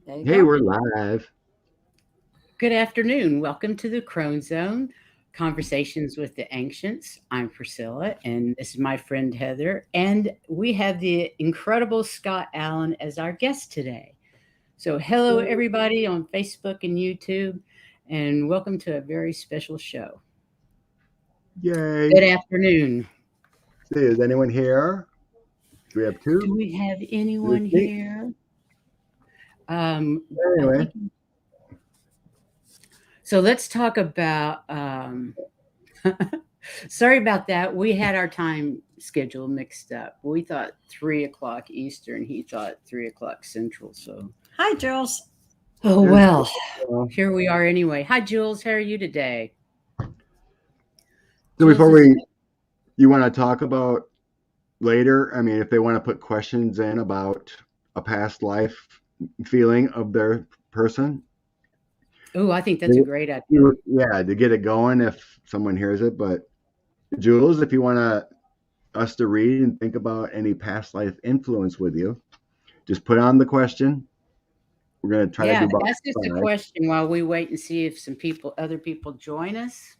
There you Hey, go. we're live. Good afternoon. Welcome to the Crone Zone, Conversations with the Ancients. I'm Priscilla, and this is my friend Heather. And we have the incredible Scott Allen as our guest today. So, hello, everybody on Facebook and YouTube, and welcome to a very special show. Yay. Good afternoon. See, is anyone here? Do we have two? Do we have Let's anyone see. here? I Anyway, think so. Let's talk about. Sorry about that. We had our time schedule mixed up. We thought 3 o'clock Eastern. He thought 3 o'clock Central. So, Hi, Jules. oh there's well, uh, here we are anyway. Hi, Jules. How are you today? so Jules before is you want to talk about later? I mean, if they want to put questions in about a past life feeling of their person, Oh, I think that's a they- great idea. yeah, to get it going if someone hears it. But Jules, if you want us to read and think about any past life influence with you, just put on the question. We're gonna try to Yeah, do about that's just a 5. question while we wait and see if other people join us.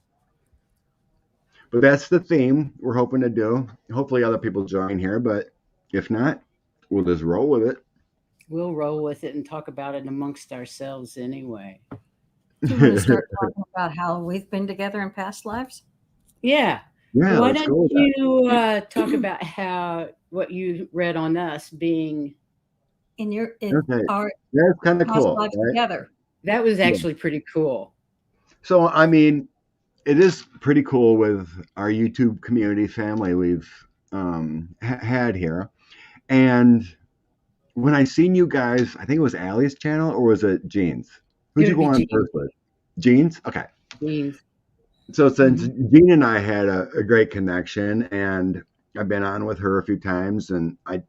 But that's the theme we're hoping to do. Hopefully, other people join here, but if not, we'll just roll with We'll roll with it and talk about it amongst ourselves anyway. You want to it. start talking about how we've been together in past lives? Yeah. Yeah, Why let's don't go with that. you talk about how what you read on us being In Okay, our that's kind of past cool, lives right? together. that was Yeah. actually pretty cool. So, I mean, it is pretty cool with our YouTube community family we've had here. And when I seen you guys, I think it was Allie's channel or was it Jean's? It Who'd you would go be on Jean. first with? Jean's? Okay. Jeans. So since Hmm. Jean and I had a great connection, and I've been on with her a few times, and I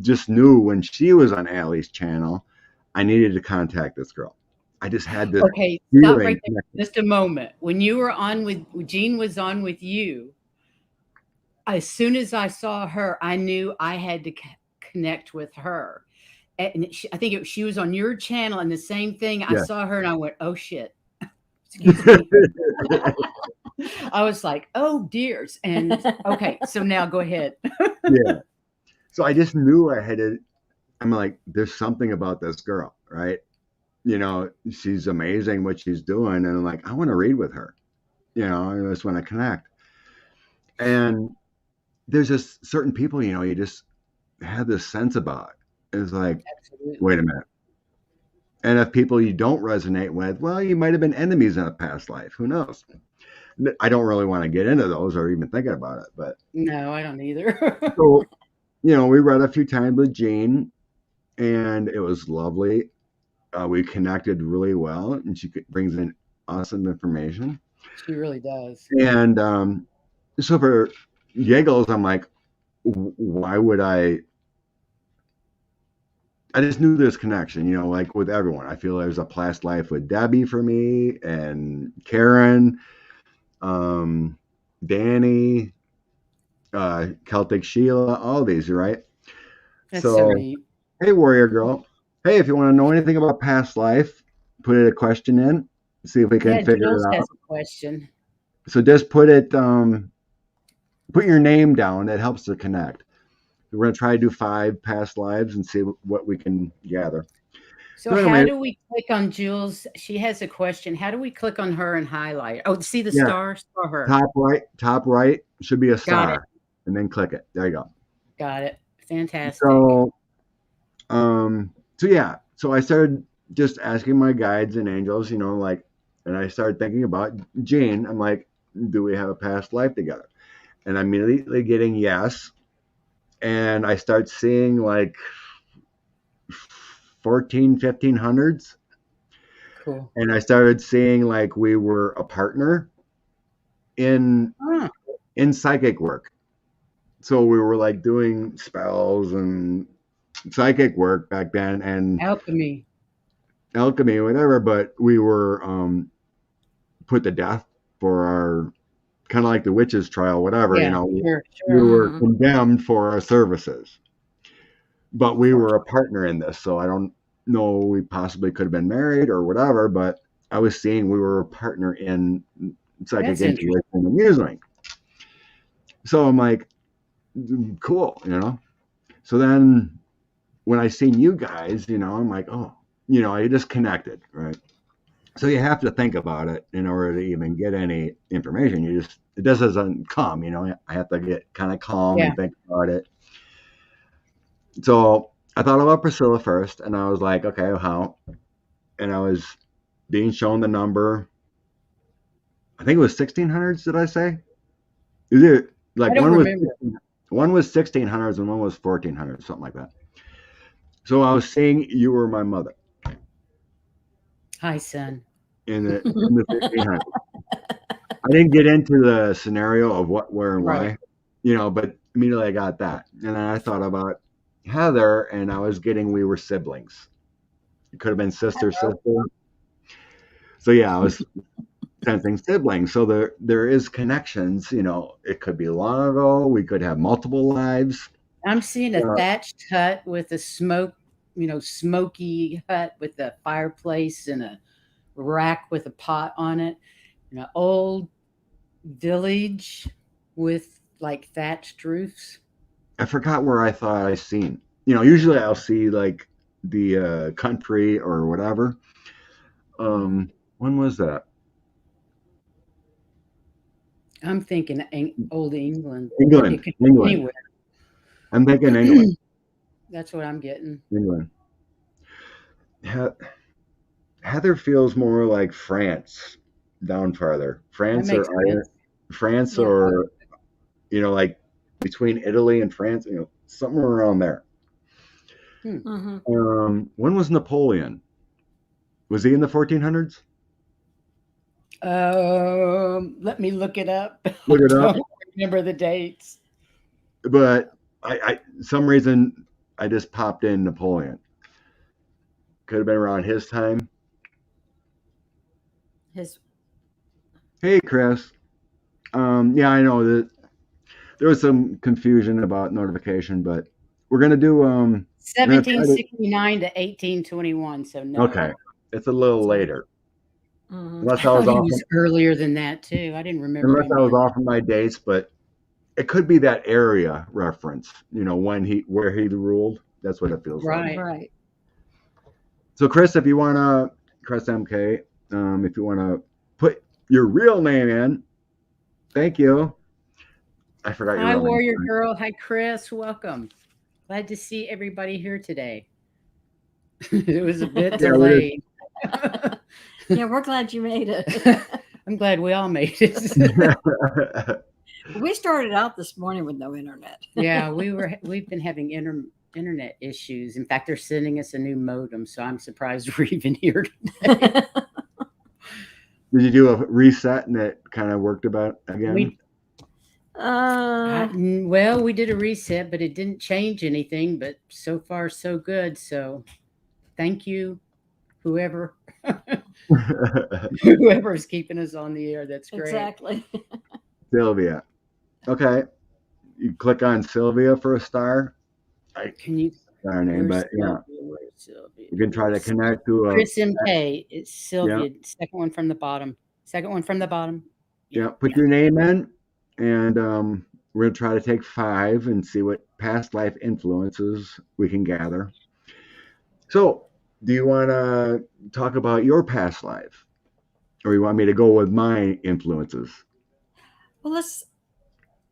just knew when she was on Allie's channel, I needed to contact this girl. I just had this Okay, stop right feeling. there just a moment. When you were on with Jean was on with you, as soon as I saw her, I knew I had to connect with her. And I think she was on your channel, and the same thing. I Yeah. saw her, and I went, "Oh shit." Excuse me. I was like, "Oh dears." And okay, so now go ahead. Yeah. So I just knew I had to. I'm like, there's something about this girl, right? She's amazing what she's doing, and I'm like, I want to read with her. I just want to connect. And there's just certain people, you just have this sense about. It's like, wait a Absolutely. minute. And if people you don't resonate with, well, you might have been enemies in a past life. Who knows? I don't really want to get into those or even thinking about it. But No, I don't either. so, we read a few times with Jean, and it was lovely. We connected really well, and she brings in awesome information. She really does. And so for giggles, I'm like, why would I? I just knew this connection, like with everyone. I feel there's a past life with Debbie for me and Karen, um, Danny, Celtic Sheila, all these, right? That's so So, neat. hey, Warrior Girl. Hey, if you want to know anything about past life, put a question in, see if we can Yeah, figure Jules it has out. a question. So just put your name down. That helps to connect. We're going to try to do 5 past lives and see what we can gather. So So how anyway, do we click on Jules? She has a question. How do we click on her and highlight? Oh, see the yeah, star? Star her. top right should be a Got it. star, and then click it. There you go. Got it. Fantastic. So, yeah. So I started just asking my guides and angels, and I started thinking about Jean. I'm like, do we have a past life together? And I'm immediately getting yes. And I start seeing like 1500s. Cool. And I started seeing like we were a partner in Ah, psychic work. So we were like doing spells and psychic work back then and alchemy. alchemy, whatever, but we were put to death for our kind of like the witches trial, whatever, Yeah, sure, we sure. were Mm, condemned for our services, but of we course. were a partner in this. So I don't, know we possibly could have been married or whatever, but I was seeing we were a partner in psychic intuition and music. So I'm like, cool, you know? So then when I seen you guys, you know, I'm like, oh, you know, I just connected, right? So you have to think about it in order to even get any information. It just doesn't come, you know. I have to get kind of calm and think about it. So I thought about Priscilla first, and I was like, okay, how? And I was being shown the number. I think it was 1600s. Did I say? Is it like one was 1600s and one was 1400s, something like that. So I was saying you were my mother. Hi, son. In the 1600s. I didn't get into the scenario of what, where, and why, you know, but immediately I got that. And then I thought about Heather, and I was getting we were siblings. It could have been sister. So yeah, I was sensing siblings. So there is connections, you know. It could be long ago. We could have multiple lives. I'm seeing a thatched hut with a smoky hut with a fireplace and a rack with a pot on it. An old village with like thatched roofs. I forgot where I thought I seen. You know, usually I'll see like the country or whatever. When was that? I'm thinking old England. England. Anywhere. I'm thinking England. That's what I'm getting. England. Heather feels more like France, down farther. France or you know, like between Italy and France, you know, somewhere around there. When was Napoleon? Was he in the 1400s? Let me look it up. Look it up. I don't remember the dates. But I some reason I just popped in Napoleon. Could have been around his time. Hey, Chris. Yeah, I know that there was some confusion about notification, but we're gonna do 1769 to 1821. So no. Okay, it's a little later. Unless I was earlier than that too. I didn't remember. Unless I was off of my dates, but it could be that area reference. You know, where he ruled. That's what it feels like. Right. So, Chris, if you wanna, Chris MK, if you wanna put your real name in, thank you. I forgot your Hi, real Warrior name. Girl. Hi, Chris. Welcome. Glad to see everybody here today. It was a bit delayed. Yeah, we're glad you made it. I'm glad we all made it. We started out this morning with no internet. Yeah, we've been having internet issues. In fact, they're sending us a new modem, so I'm surprised we're even here today. Did you do a reset and it kind of worked about again? Well, we did a reset, but it didn't change anything. But so far, so good. So thank you, whoever is keeping us on the air. That's great. Exactly. Sylvia. Okay. You click on Sylvia for a star. Can you? Our name, but yeah. You can try to connect to Chris MK. It's Sylvia. Yeah. Second one from the bottom. Yeah. Put your name in, and we're going to try to take 5 and see what past life influences we can gather. So, do you want to talk about your past life? Or you want me to go with my influences? Well,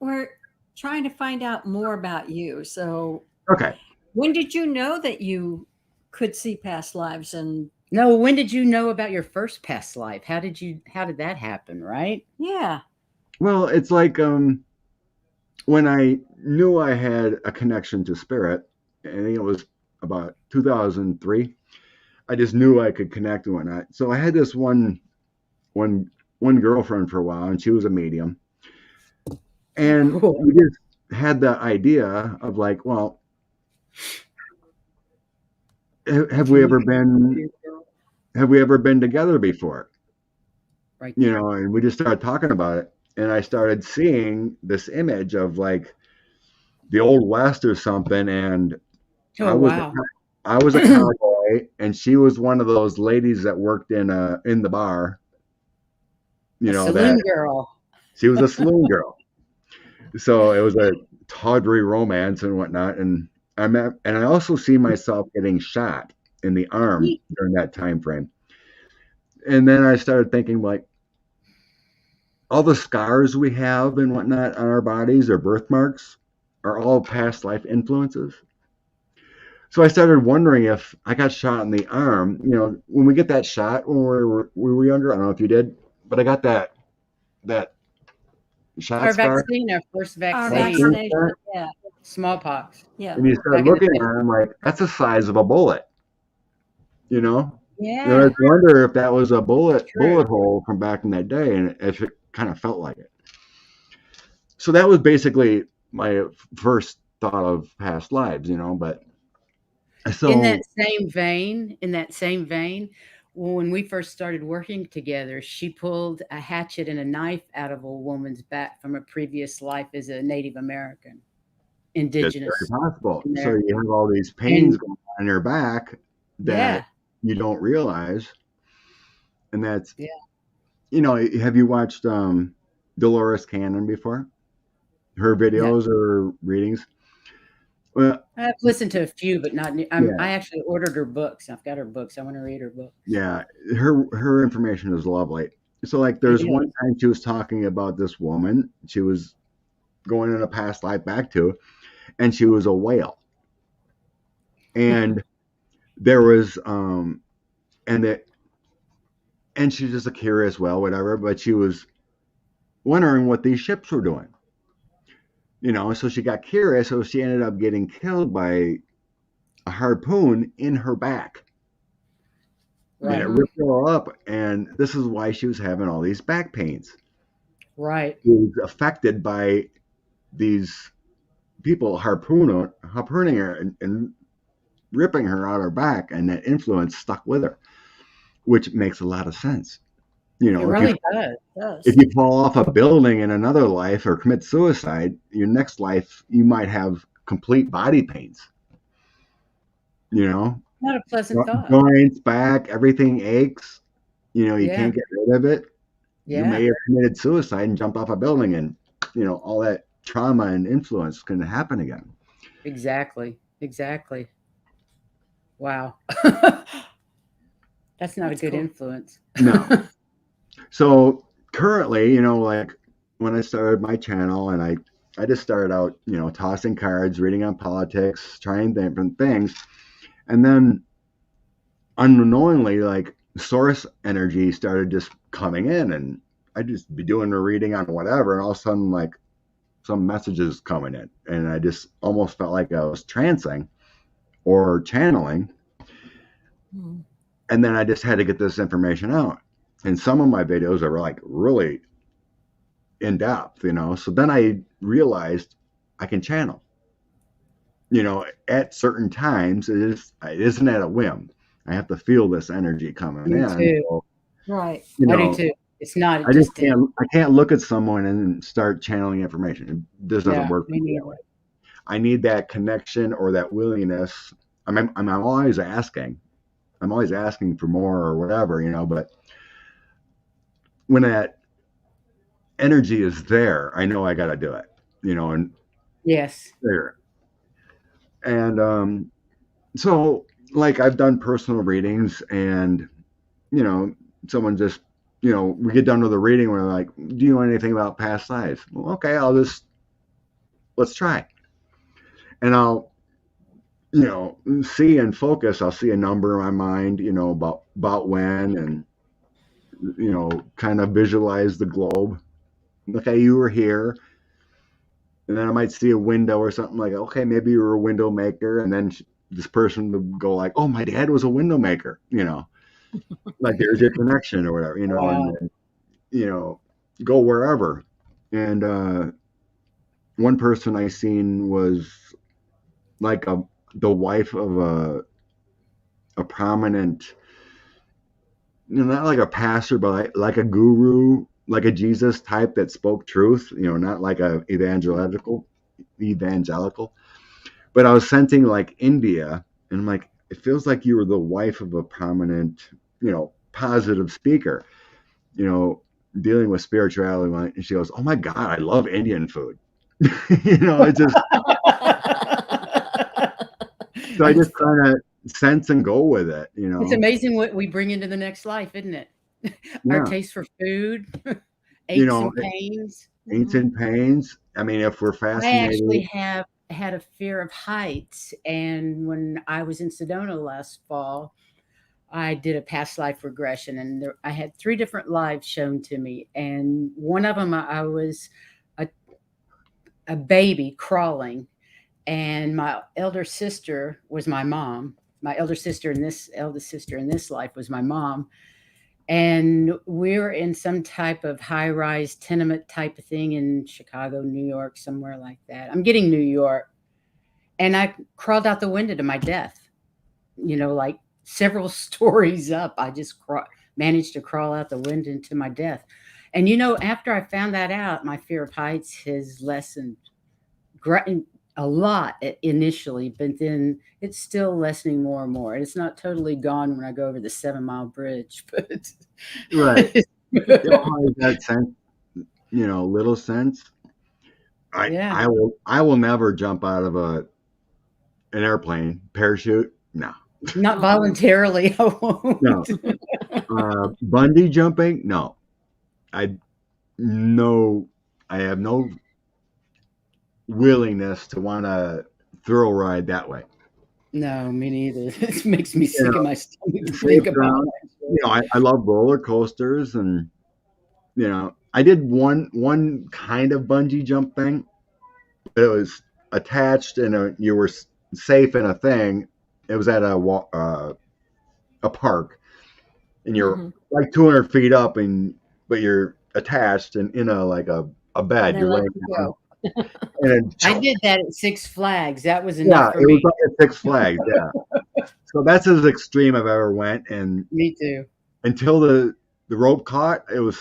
we're trying to find out more about you. So, okay. When did you know that you could see past lives? And no, when did you know about your first past life? How did that happen? Right? Yeah. Well, it's like when I knew I had a connection to spirit, I think it was about 2003. I just knew I could connect and whatnot. So I had this one girlfriend for a while, and she was a medium. And we just had the idea of like, well, have we ever been together before? Right. You know, and we just started talking about it. And I started seeing this image of like the Old West or something. And I was a cowboy day, and she was one of those ladies that worked in the bar. You A know, saloon that girl. she was a saloon girl. So it was a tawdry romance and whatnot. And I also see myself getting shot in the arm during that time frame. And then I started thinking, like, all the scars we have and whatnot on our bodies or birthmarks are all past life influences. So I started wondering if I got shot in the arm. You know, when we get that shot when we were younger, I don't know if you did, but I got that shot Our scar. vaccine, our first Our vaccine, vaccination. Yeah. smallpox. Yeah. And you start Back in the looking day. at it, I'm like, that's the size of a bullet. You know? Yeah. And I just wonder if that was a bullet True. hole from back in that day, and if it kind of felt like it. So that was basically my first thought of past lives, you know. But so In that same vein, when we first started working together, she pulled a hatchet and a knife out of a woman's back from a previous life as a Native American, it's indigenous very possible. So American. you have all these pains And going on in your back that yeah, you don't realize, and that's yeah. you know. Have you watched Dolores Cannon before? Her No, videos or readings? Well, I've listened to a few, but not. yeah. I actually ordered her books. I've got her books. I want to read her books. Yeah, her information is lovely. So like It there's is. one time she was talking about this woman she was going in a past life back to, and she was a whale. And there was and that and she's just a curious whale, whatever, but she was wondering what these ships were doing. You know, so she got curious, so she ended up getting killed by a harpoon in her back. And Right, it ripped her all up, and this is why she was having all these back pains. right. She was affected by these people harpooning her and ripping her out her back, and that influence stuck with her, which makes a lot of sense. You It know, really does. It does. if you fall off a building in another life or commit suicide, your next life you might have complete body pains. You know, Not a pleasant thought. joints, back, everything aches. You know, you Yeah, can't get rid of it. You may yeah. have committed suicide and jumped off a building, and you know all that trauma and influence can happen again. Exactly. Exactly. Wow. That's not a That's good cool. influence. No. So currently, you know, like when I started my channel, and I just started out, you know, tossing cards, reading on politics, trying different things, and then unknowingly, like source energy started just coming in, and I'd just be doing a reading on whatever, and all of a sudden, like some messages coming in, and I just almost felt like I was trancing or channeling, Hmm. and then I just had to get this information out. And some of my videos are like really in depth, you know. So then I realized I can channel, you know, at certain times. It isn't at a whim. I have to feel this energy coming Me in. too. So, Right. you I do know, too. It's not I just just can't look at someone and start channeling information. This doesn't yeah, work for me me that neither. way. I need that connection or that willingness. I'm always asking. I'm always asking for more or whatever, you know. But when that energy is there, I know I got to do it, you know, and Yes. there. And so, like, I've done personal readings, and you know, someone just, you know, we get done with the reading, we're like, do you know anything about past lives? Well, okay, let's try. And I'll, you know, see and focus. I'll see a number in my mind, you know, about when, and you know, kind of visualize the globe. Okay, you were here. And then I might see a window or something, like, okay, maybe you were a window maker. And then this person would go like, oh, my dad was a window maker, you know, like there's your connection or whatever, you know, Wow. and you know, go wherever. And one person I seen was like the wife of a prominent, you know, not like a pastor, but like a guru, like a Jesus type that spoke truth, you know, not like a evangelical. But I was sensing like India, and I'm like, it feels like you were the wife of a prominent, positive speaker, dealing with spirituality. And she goes, "Oh my God, I love Indian food." It's just, so I just kind of sense and go with it, It's amazing what we bring into the next life, isn't it? Our Yeah. taste for food, aches and pains. Aches and pains. I mean, if we're I fascinated. actually have had a fear of heights, and when I was in Sedona last fall, I did a past life regression, and I had 3 different lives shown to me, and one of them I was a baby crawling, and my elder sister was my mom. My eldest sister in this life was my mom. And we're in some type of high-rise tenement type of thing in Chicago, New York, somewhere like that. I'm getting New York. And I crawled out the window to my death, like several stories up. I just managed to crawl out the window to my death. And, after I found that out, my fear of heights has lessened a lot initially, but then it's still lessening more and more. It's not totally gone when I go over the 7 Mile Bridge, but Right. That sense, little sense. I will never jump out of an airplane parachute. No. Not voluntarily. I won't. No. Bungee jumping. No. I have no willingness to want to thrill ride that way. No, me neither. It makes me sick in my stomach to think about it. I love roller coasters, and I did one kind of bungee jump thing, but it was attached and you were safe in a thing. It was at a park, and you're like 200 feet up, but you're attached and in a bed. You're laying down. And I did that at Six Flags. That was enough for me. Yeah, it was like at Six Flags. Yeah. So that's as extreme I've ever went. And me too. Until the rope caught, it was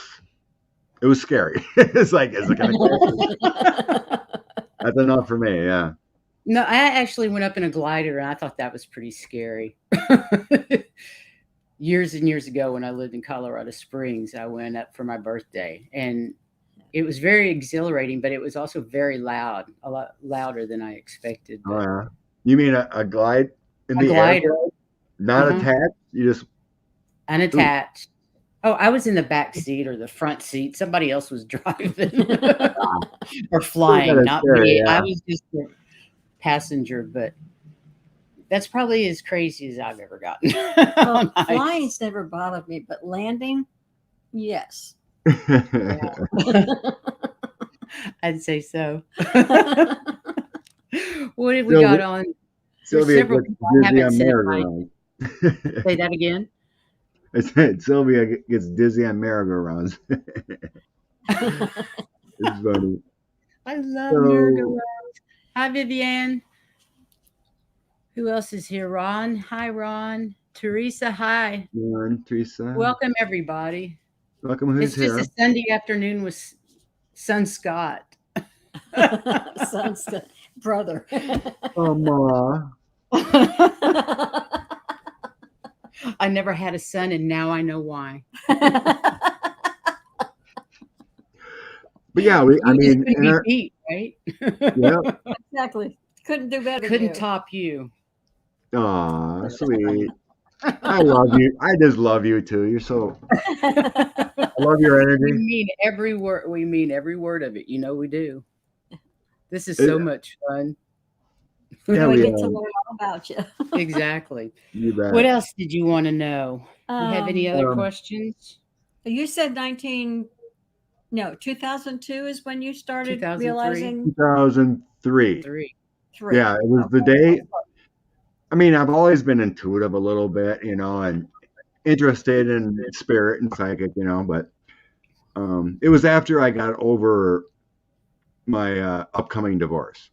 scary. It's like, is it going to? That's enough for me. Yeah. No, I actually went up in a glider, and I thought that was pretty scary. Years and years ago, when I lived in Colorado Springs, I went up for my birthday, and it was very exhilarating, but it was also very loud, a lot louder than I expected. Oh, yeah. You mean a glide in the glider. air? Not attached? You just unattached. Oh, I was in the back seat or the front seat. Somebody else was driving or flying, not me. Yeah. I was just a passenger, but that's probably as crazy as I've ever gotten. Well, flying's never bothered me, but landing, yes. Yeah. I'd say so. What have we got on? Sylvia gets dizzy on merry-go-rounds. Say that again. I said Sylvia gets dizzy on merry-go-rounds. It's funny. I love merry-go-rounds. Hi, Vivian. Who else is here? Ron. Hi, Ron. Teresa. Hi. Ron, Teresa. Welcome, everybody. Welcome. Who's here? It's just a Sunday afternoon with Son Scott. Son Scott, brother. Oh, Ma. I never had a son, and now I know why. But yeah, I mean, beat, right? Yeah, exactly. Couldn't do better. Couldn't top you. Aw, sweet. I love you. I just love you too. You're so. I love your energy. We mean every word. We mean every word of it. We do. This is so much fun. Yeah, we get to learn all about you. Exactly. You bet. What else did you want to know? You have any other questions? You said 2002 is when you started realizing. 2003. Yeah, it was the day. I mean, I've always been intuitive a little bit, and interested in spirit and psychic, but it was after I got over my upcoming divorce.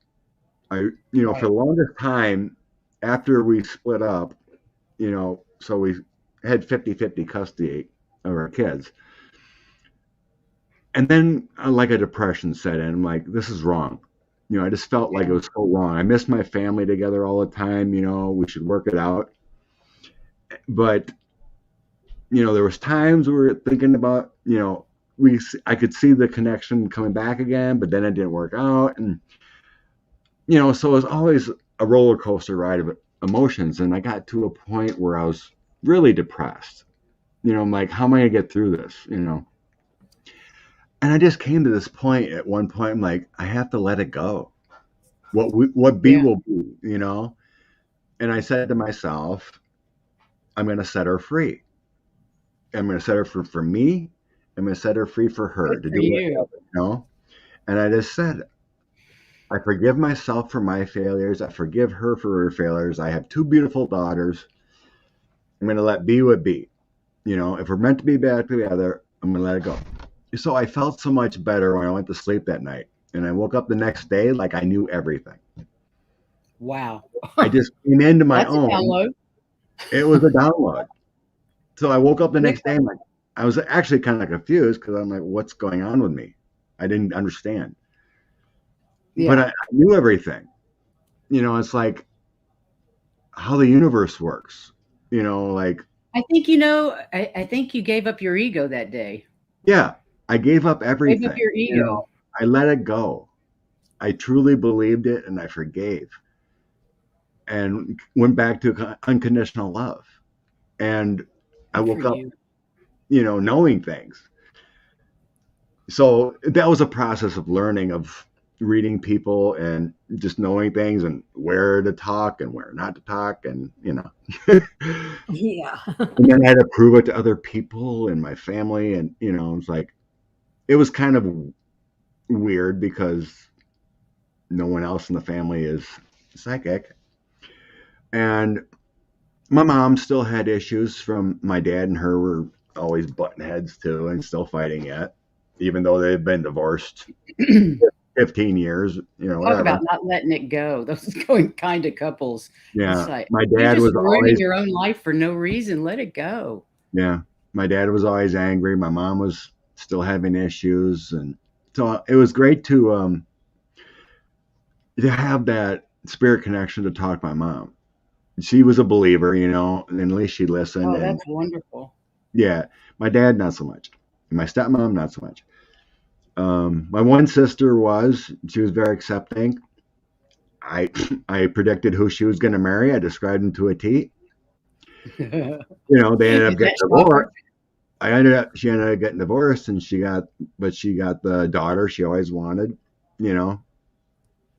For the longest time after we split up, so we had 50-50 custody of our kids. And then like a depression set in. I'm like, this is wrong. I just felt like it was so wrong. I missed my family together all the time. We should work it out. But there was times we were thinking about, I could see the connection coming back again, but then it didn't work out. And, so it was always a roller coaster ride of emotions. And I got to a point where I was really depressed. I'm like, how am I going to get through this? And I just came to this point at one point, I'm like, I have to let it go. What be Yeah. will be, And I said to myself, I'm going to set her free. I'm going to set her free for me. I'm going to set her free for her Good to for do you. whatever. And I just said, I forgive myself for my failures. I forgive her for her failures. I have 2 beautiful daughters. I'm going to let be what be. If we're meant to be back together, I'm going to let it go. So I felt so much better when I went to sleep that night. And I woke up the next day like I knew everything. Wow. I just came into my That's a own. download. It was a download. So I woke up the next day, I was actually kind of confused because I'm like, what's going on with me? I didn't understand. Yeah. But I knew everything. It's like how the universe works. Like I think you gave up your ego that day. yeah, I gave up Gave up everything. your ego. I let it go. I truly believed it and I forgave and went back to unconditional love. And I Good for woke up, you. knowing things. So that was a process of learning, of reading people and just knowing things and where to talk and where not to talk. And, Yeah. and then I had to prove it to other people and my family. And, it's like, it was kind of weird because no one else in the family is psychic. And my mom still had issues from my dad, and her were always butting heads too and still fighting yet, even though they've been divorced 15 years, Talk whatever. about not letting it go. Those going kind of couples. Yeah. It's like, My you're dad just was ruining always, your own life for no reason. Let it go. yeah, my dad was always angry. My mom was still having issues. And so it was great to have that spirit connection to talk to my mom. She was a believer, and at least she listened. Oh, And that's wonderful. yeah, my dad, not so much. My stepmom, not so much. My one sister she was very accepting. I I predicted who she was going to marry. I described them to a T. Did They ended up getting that shock divorced. her? She ended up getting divorced, and she got the daughter she always wanted. You know,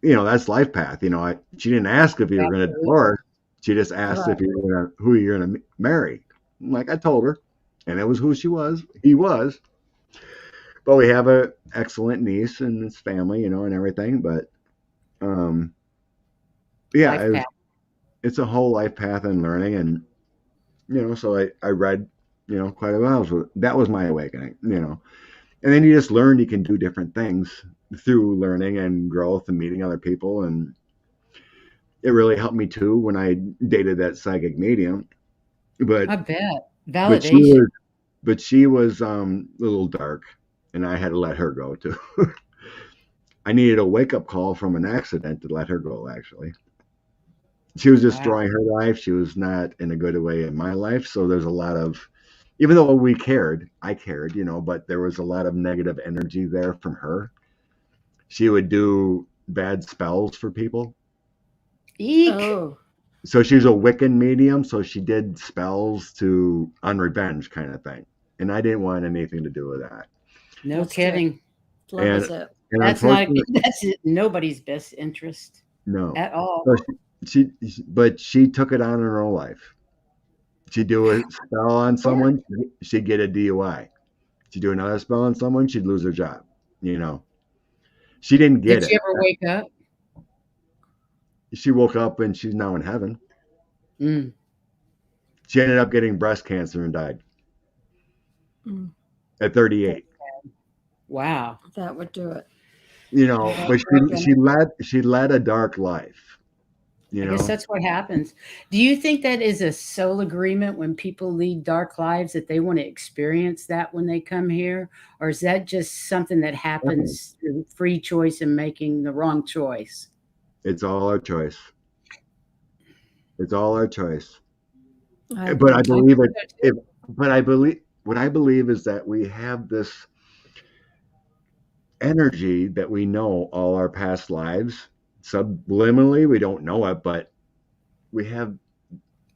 that's life path. She didn't ask if you were going to Absolutely. divorce. She just asked Right. if who you're going to marry. Like I told her, and it was who she was. He was. But we have a excellent niece and his family, and everything. But yeah, Life path. it's a whole life path and learning, and so I read quite a while. So that was my awakening, and then you just learn you can do different things through learning and growth and meeting other people, and it really helped me too when I dated that psychic medium. But I bet. but she Validation. was she was a little dark, and I had to let her go too. I needed a wake up call from an accident to let her go. Actually, she was Wow. destroying her life. She was not in a good way in my life. So there's a lot of, even though I cared, but there was a lot of negative energy there from her. She would do bad spells for people. Eek. Oh, So she's a Wiccan medium. So she did spells on revenge kind of thing. And I didn't want anything to do with that. No that's kidding. love And, is it. and That's not unfortunately, that's nobody's best interest no. at all. So but she took it on in her own life. She'd do a spell on someone, she'd get a DUI. She'd do another spell on someone, she'd lose her job. She didn't Did get she it. ever wake up? She woke up and she's now in heaven. Mm. She ended up getting breast cancer and died Mm, at 38. Wow. that would do it. But she led a dark life. I guess that's what happens. Do you think that is a soul agreement when people lead dark lives that they want to experience that when they come here? Or is that just something that happens through free choice and making the wrong choice? It's all our choice. It's all our choice. But I believe it. so too. But I believe what I believe is that we have this energy that we know all our past lives subliminally. We don't know it, but we have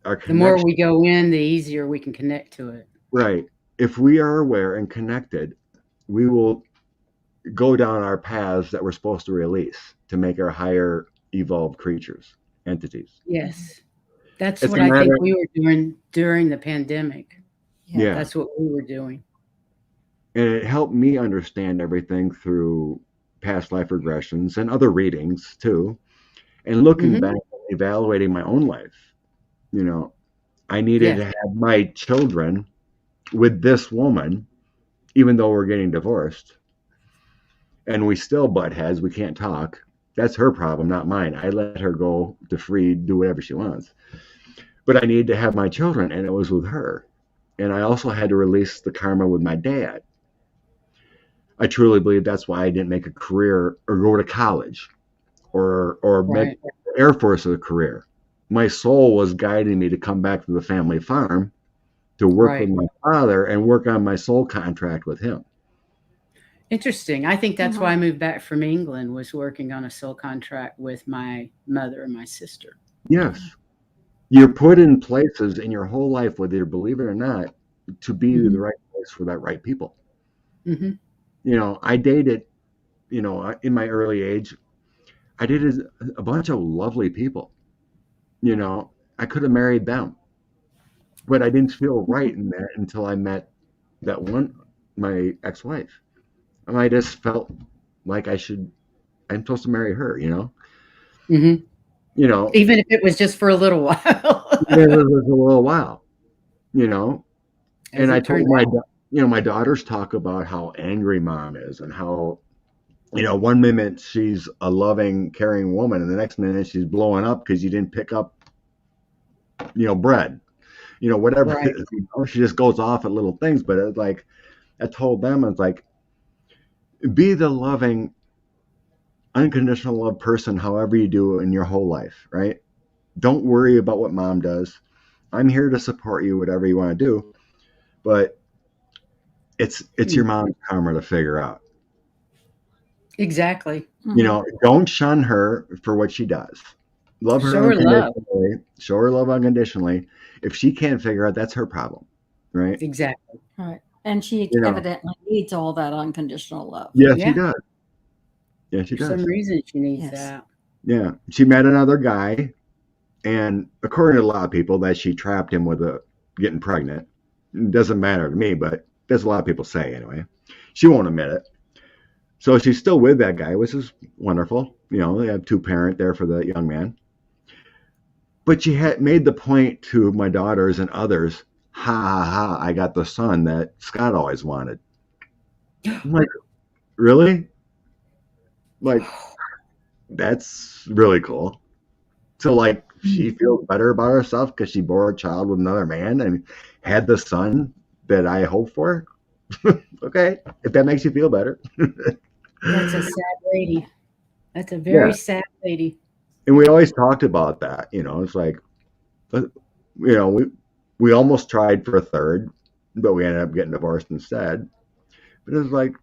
our The more connection. we go in, the easier we can connect to it. Right. If we are aware and connected, we will go down our paths that we're supposed to release to make our higher evolved creatures, entities. Yes. That's It's what a I think matter. we were doing during the pandemic. Yeah. That's what we were doing. And it helped me understand everything through past life regressions and other readings too. And looking back and evaluating my own life, you know, I needed to have my children with this woman, even though we're getting divorced. And we still butt heads. We can't talk. That's her problem, not mine. I let her go to free, do whatever she wants. But I needed to have my children, and it was with her. And I also had to release the karma with my dad. I truly believe that's why I didn't make a career or go to college or make the Air Force a career. My soul was guiding me to come back to the family farm to work with my father and work on my soul contract with him. Interesting. I think that's why I moved back from England, was working on a soul contract with my mother and my sister. Yes. You're put in places in your whole life, whether you believe it or not, to be the right place for that right people. Mm-hmm. You know, I dated, you know, in my early age, I dated a bunch of lovely people. You know, I could have married them, but I didn't feel right in that until I met that one, my ex-wife. And I just felt like I'm supposed to marry her, you know? Mm-hmm. You know, even if it was just for a little while. it was a little while, you know? And I told my daughters talk about how angry mom is and how, you know, one minute she's a loving, caring woman, and the next minute she's blowing up because you didn't pick up, you know, bread, you know, whatever. Right. You know, she just goes off at little things. But it's like, I told them, it's like, be the loving, unconditional love person, however you do in your whole life, right? Don't worry about what mom does. I'm here to support you, whatever you want to do. But it's your mom's karma to figure out. Exactly. You know, don't shun her for what she does. Love her Show her love. unconditionally. Show her love unconditionally. If she can't figure out, that's her problem, right? Exactly. Right. And she evidently needs all that unconditional love. Yes, she does. Yeah, she does. For some reason, she needs that. Yeah. She met another guy, and according to a lot of people, that she trapped him with getting pregnant. It doesn't matter to me, but that's what a lot of people say anyway. She won't admit it. So she's still with that guy, which is wonderful. You know, they have 2-parent there for the young man. But she had made the point to my daughters and others, ha ha ha, I got the son that Scott always wanted. I'm like, really? Like, that's really cool. So, like, she feels better about herself because she bore a child with another man and had the son that I hope for. Okay, if that makes you feel better. That's a sad lady. That's a very sad lady. And we always talked about that. You know, it's like, you know, we almost tried for a third, but we ended up getting divorced instead. But it was like,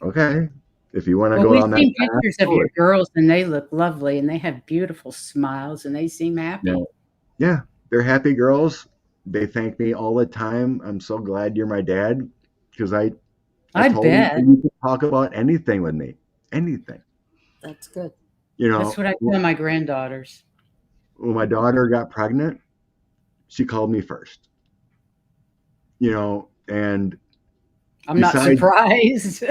okay, if you want to go on that. We've seen pictures of your girls, and they look lovely, and they have beautiful smiles, and they seem happy. Yeah, they're happy girls. They thank me all the time. I'm so glad you're my dad, because I told bet you could talk about anything with me, anything. That's good. You know, that's what I tell my granddaughters. When my daughter got pregnant, she called me first. You know, and I'm not surprised.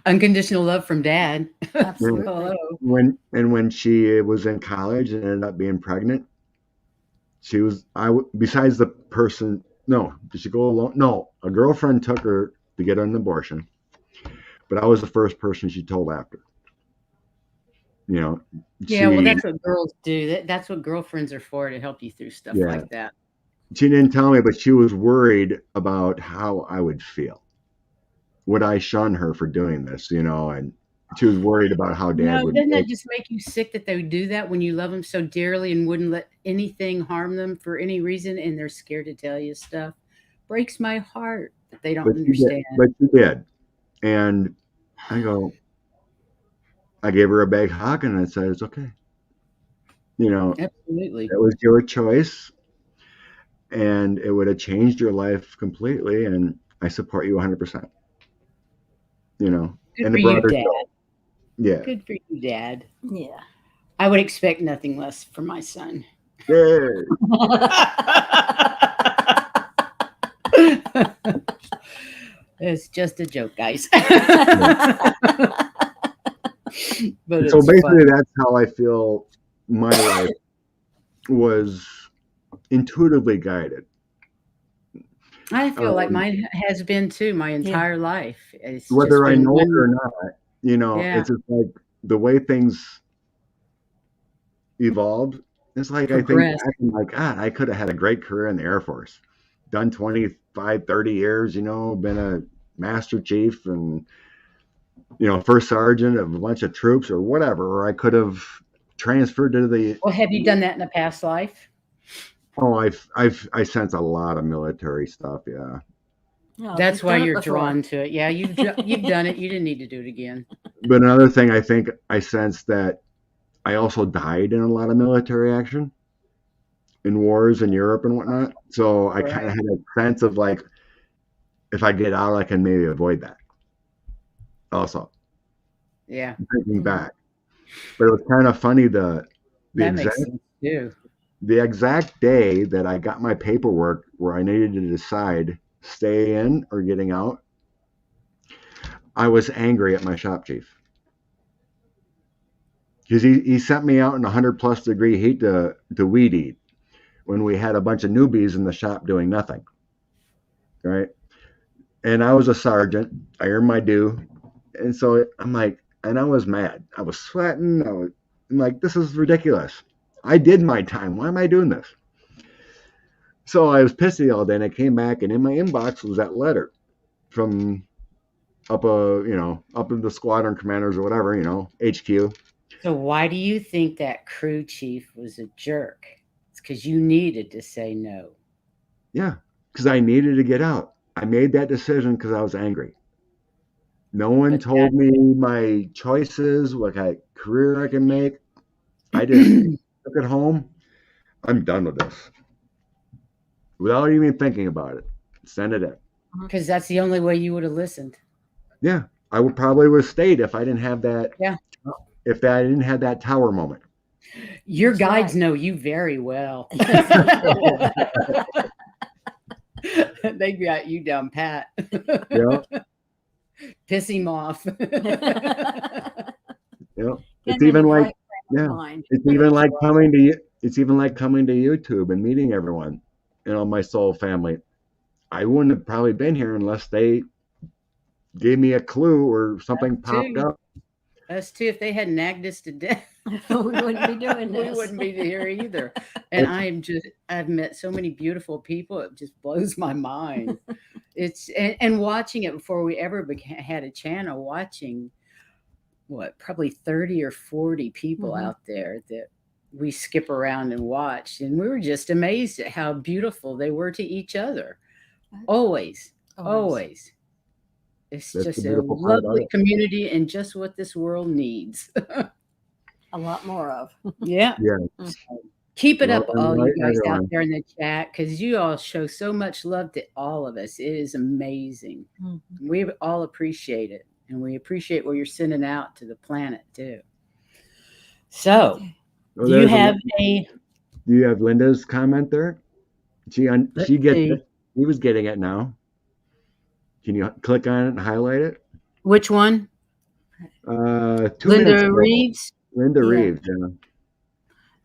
Unconditional love from dad. Absolutely. When she was in college and ended up being pregnant, she was besides the person. No, did she go alone? No, a girlfriend took her to get an abortion, but I was the first person she told after. You know. Well, that's what girls do. That's what girlfriends are for, to help you through stuff like that. She didn't tell me, but she was worried about how I would feel. Would I shun her for doing this? You know, and she was worried about how Dad No, would doesn't that take. just make you sick that they would do that when you love them so dearly and wouldn't let anything harm them for any reason, and they're scared to tell you stuff? Breaks my heart that they don't But she did. understand. But she did. And I gave her a big hug and I said, it's okay. Absolutely. That was your choice and it would have changed your life completely. And I support you 100%. Good and for the you, brother. Dad. Yeah. Good for you, Dad. Yeah. I would expect nothing less from my son. Yay. It's just a joke, guys. But it's so basically, fun. that's how I feel my life was intuitively guided. I feel like mine has been too my entire life. It's Whether just I been know one, it or not, Yeah. it's just like the way things evolved. It's like I think Progressed. back and like, God, I could have had a great career in the Air Force, done 25, 30 years, been a master chief and first sergeant of a bunch of troops or whatever, or I could have transferred to the. Well, have you done that in a past life? Oh, I sense a lot of military stuff. Yeah. No, That's he's why done it you're before. drawn to it. Yeah, you've done it. You didn't need to do it again. But another thing, I think I sense that I also died in a lot of military action in wars in Europe and whatnot. So I kind of had a sense of like, if I get out, I can maybe avoid that. Also, Yeah, thinking back, but it was kind of funny that makes sense too. the exact day that I got my paperwork where I needed to decide stay in or getting out, I was angry at my shop chief because he sent me out in 100+ degree heat to weed eat when we had a bunch of newbies in the shop doing nothing, right? And I was a sergeant. I earned my due, and so I'm like, and I was mad. I was sweating. I'm like, this is ridiculous. I did my time. Why am I doing this? So I was pissy all day, and I came back, and in my inbox was that letter from up in the squadron commanders or whatever, HQ. So why do you think that crew chief was a jerk? It's because you needed to say no. Yeah, because I needed to get out. I made that decision because I was angry. No one told me my choices, what kind of career I can make. I just took it home. I'm done with this. Without even thinking about it. Send it in. Because that's the only way you would have listened. Yeah. I would probably have stayed if I didn't have that. Yeah. If I didn't have that tower moment. Your guides know you very well. They got you down pat. Yeah. Piss him off. Yeah. It's even like it's even like coming to YouTube and meeting everyone, my soul family. I wouldn't have probably been here unless they gave me a clue or something popped up. Us too. If they had nagged us to death, we wouldn't be doing this. We wouldn't be here either. And I've met so many beautiful people. It just blows my mind. And watching it before we ever had a channel, watching probably 30 or 40 people out there that we skip around and watch. And we were just amazed at how beautiful they were to each other. Always. It's just a lovely community and just what this world needs. A lot more of. Yeah. Yeah. Keep it up, all you guys out there in the chat, because you all show so much love to all of us. It is amazing. We all appreciate it. And we appreciate what you're sending out to the planet too. So, do you have Linda's comment there? She gets it. He was getting it now. Can you click on it and highlight it? Which one? 2 Linda Reeves. Linda Reeves. Yeah.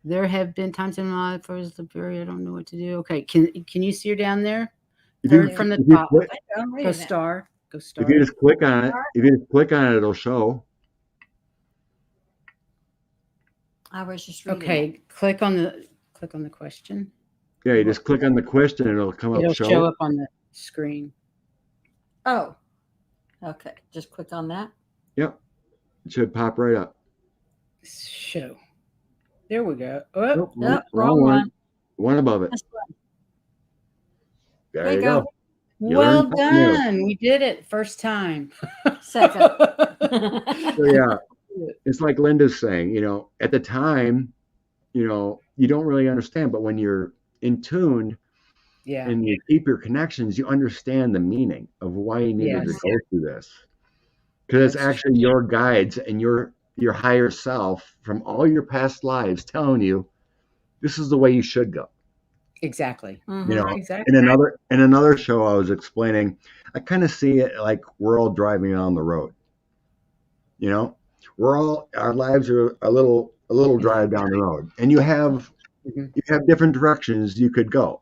There have been times in my life where I don't know what to do. Okay, can you see her down there? From the top. Go star. If you just click on it, it'll show. I was just reading. Okay, click on the question. Yeah, you just click on the question and it'll come up. It'll show up on the screen. Oh, okay. Just click on that. Yep. It should pop right up. Show. There we go. Oh, Nope, Nope, wrong one. One above it. This one. There There you you go. go. You learned well something new. done. We did it first time. Second. So yeah, it's like Linda's saying, you know, at the time, you know, you don't really understand, but when you're in tune Yeah. and you keep your connections, you understand the meaning of why you needed to Yes. go through this. Because it's That's actually your guides and your higher self from all your past lives telling you this is the way you should go. Exactly. Mhm. You know, Exactly. in another show I was explaining, I kind of see it like we're all driving on the road. You know, our lives are a little drive down the road, and Mhm. you have different directions you could go.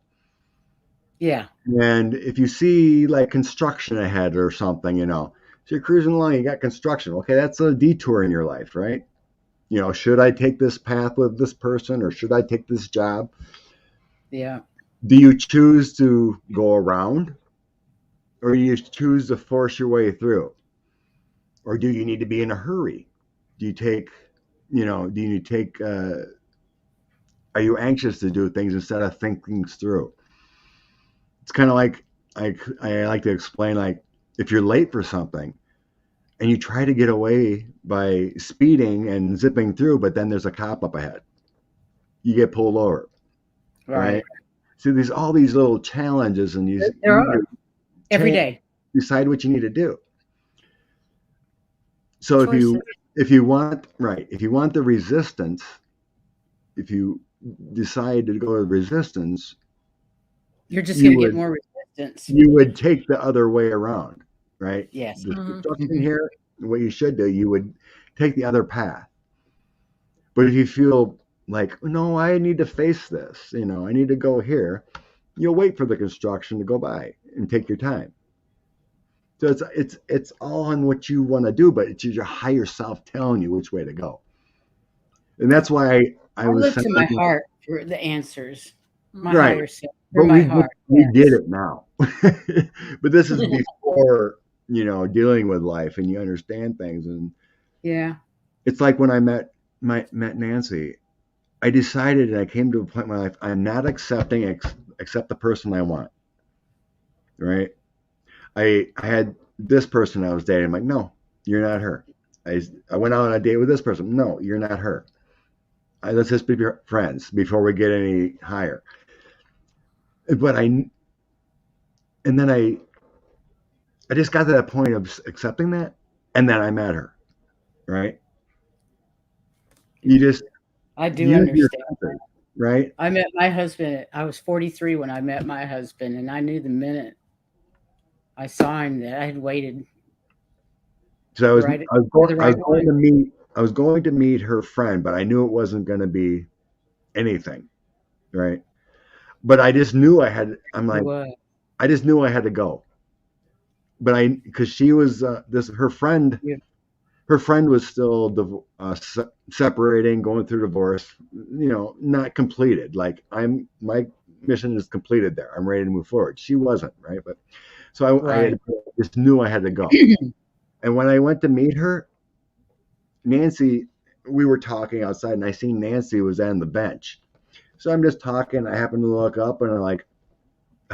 Yeah. And if you see like construction ahead or something, you know, so you're cruising along, you got construction. Okay, that's a detour in your life, right? You know, should I take this path with this person or should I take this job? Yeah. Do you choose to go around or do you choose to force your way through? Or do you need to be in a hurry? Do you take, you know, do you take, are you anxious to do things instead of think things through? It's kind of like, I like to explain, like, if you're late for something and you try to get away by speeding and zipping through, but then there's a cop up ahead, you get pulled over, right? Right. So there's all these little challenges, and There are every change- day. decide what you need to do. So Choices. if you want the resistance, if you decide to go to resistance, You're just you going to get would more resistance. you would take the other way around, right? Yes. The Mhm. construction Mhm. here, what you should do, you would take the other path. But if you feel like, no, I need to face this, you know, I need to go here, you'll wait for the construction to go by and take your time. So it's all on what you want to do, but it's your higher self telling you which way to go. And that's why I I was look to my saying, heart for the answers. My right. higher self. For But my heart. we did Yes. it now. But this is before, you know, dealing with life and you understand things. And Yeah. it's like when I met Nancy, I decided and I came to a point in my life, I'm not accepting accept the person I want. Right? I had this person I was dating. I'm like, no, you're not her. I went out on a date with this person. No, you're not her. Let's just be friends before we get any higher. But and then I just got to that point of accepting that, and then I met her. Right? You just I do use your understand. senses, right? I met my husband. I was 43 when I met my husband, and I knew the minute I saw him that I had waited So for the right one. I was going to meet her friend, but I knew it wasn't going to be anything, right? But I just knew I'm It like, was. I just knew I had to go. But because she was her friend Yeah. was still separating, going through divorce, you know, not completed. Like my mission is completed there. I'm ready to move forward. She wasn't, right? But so I Right. just knew I had to go. And when I went to meet her, Nancy, we were talking outside, and I seen Nancy was on the bench. So I'm just talking. I happened to look up, and I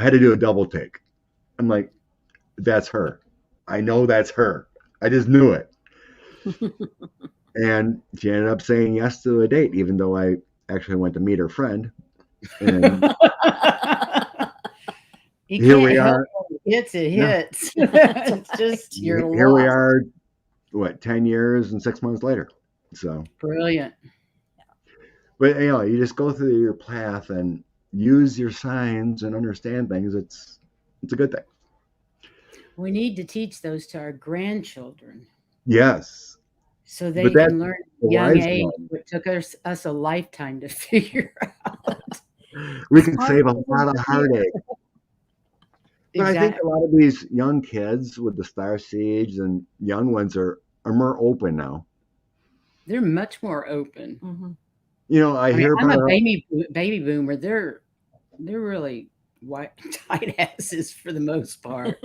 had to do a double take. I'm like, that's her. I know that's her. I just knew it. And she ended up saying yes to a date, even though I actually went to meet her friend. And You here can't we help are. it. It Yeah. hits. It's just your Here we luck. are, what, 10 years and 6 months later. So, Brilliant. but you know, you just go through your path and use your signs and understand things. It's a good thing. We need to teach those to our grandchildren Yes. so But they that's can learn at the a young wise age one. what took us a lifetime to figure out. We can Hard save a to lot of heartache. But I think Exactly. a lot of these young kids with the Starseeds and young ones are more open now. They're much more open. Mhm. You know, I I mean, hear I'm a about baby boomer. They're really white tight asses for the most part.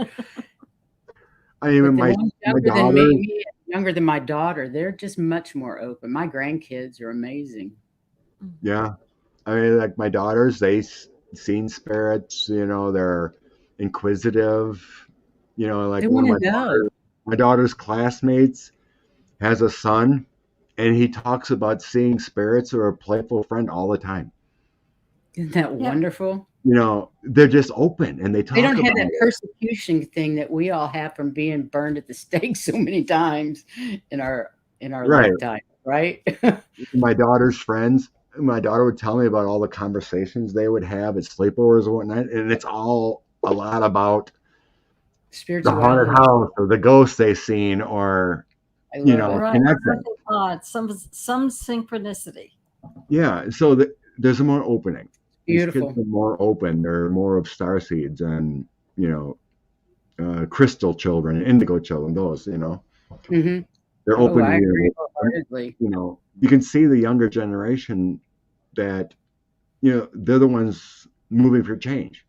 I mean, But the my ones younger than daughter, me younger than my daughter. They're just much more open. My grandkids are amazing. Yeah. I mean, like my daughters, seen spirits, they're inquisitive, They like one want of to know. my daughter's classmates has a son, and he talks about seeing spirits or a playful friend all the time. Isn't that wonderful? They're just open and they They don't talk have about that it. persecution thing that we all have from being burned at the stake so many times in our Right. lifetime, right? My daughter's friends, my daughter would tell me about all the conversations they would have at sleepovers and whatnot, and it's all a lot about the haunted Spirituality. house or the ghosts they've seen, or I love it. Right. connecting. Something odd, some synchronicity. Yeah, so there's a more opening. These kids Beautiful. are more open. They're more of starseeds and crystal children, indigo children. Those Hmm. they're Oh, open to I agree you. wholeheartedly. You can see the younger generation that they're the ones moving for change.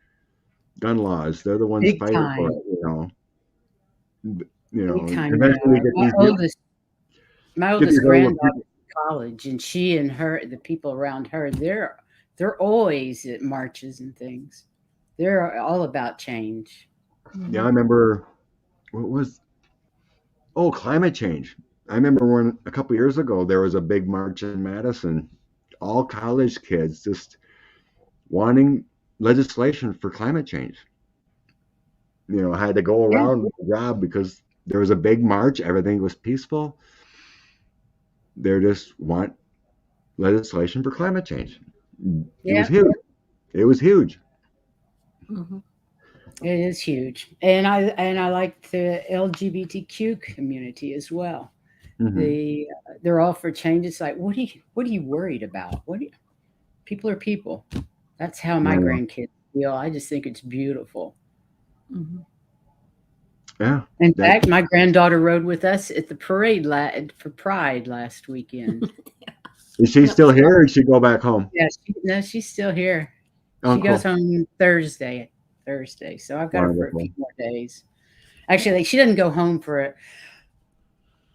Gun laws, they're the ones Big fighting for time. it. Big time they Eventually are. My get oldest these older granddaughter's people. in college, and she and the people around her, they're always at marches and things. They're all about change. Yeah, I remember what was climate change. I remember when a couple years ago there was a big march in Madison, all college kids just wanting legislation for climate change. I had to go Yeah. around with the job because there was a big march. Everything was peaceful. They just want legislation for climate change. It Yeah. was huge. It was huge. Mm-hmm. It is huge, and I like the LGBTQ community as well. Hmm. They're all for change. It's like, what are you worried about? People are people. That's how my Yeah. grandkids feel. I just think it's beautiful. Mm-hmm. Yeah. In That, fact, my granddaughter rode with us at the parade for Pride last weekend. is she still here or did she go back home? Yeah, no, she's still here. She goes Uncle. home Thursday. So I've got her for a Wonderful. few more days. Actually, she doesn't go home for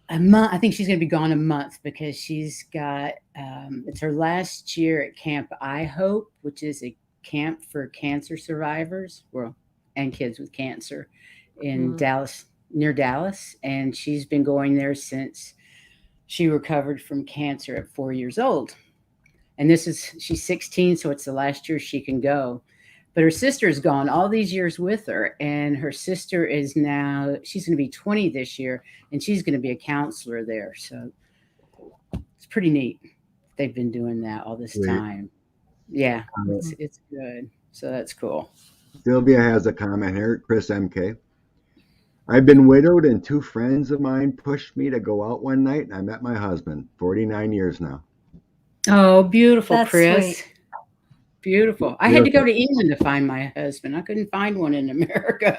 a month. I think she's going to be gone a month because she's got it's her last year at Camp I Hope, which is a camp for cancer survivors, well, and kids with cancer in Dallas, near Dallas, and she's been going there since she recovered from cancer at 4 years old. And she's 16, so it's the last year she can go. But her sister's gone all these years with her, and her sister she's going to be 20 this year, and she's going to be a counselor there. So it's pretty neat. They've been doing that all this Sweet. time. Yeah, it's good. So that's cool. Sylvia has a comment here. Chris MK. I've been widowed and two friends of mine pushed me to go out one night and I met my husband. 49 years now. Oh, beautiful, That's Chris. sweet. Beautiful. I had to go to England to find my husband. I couldn't find one in America.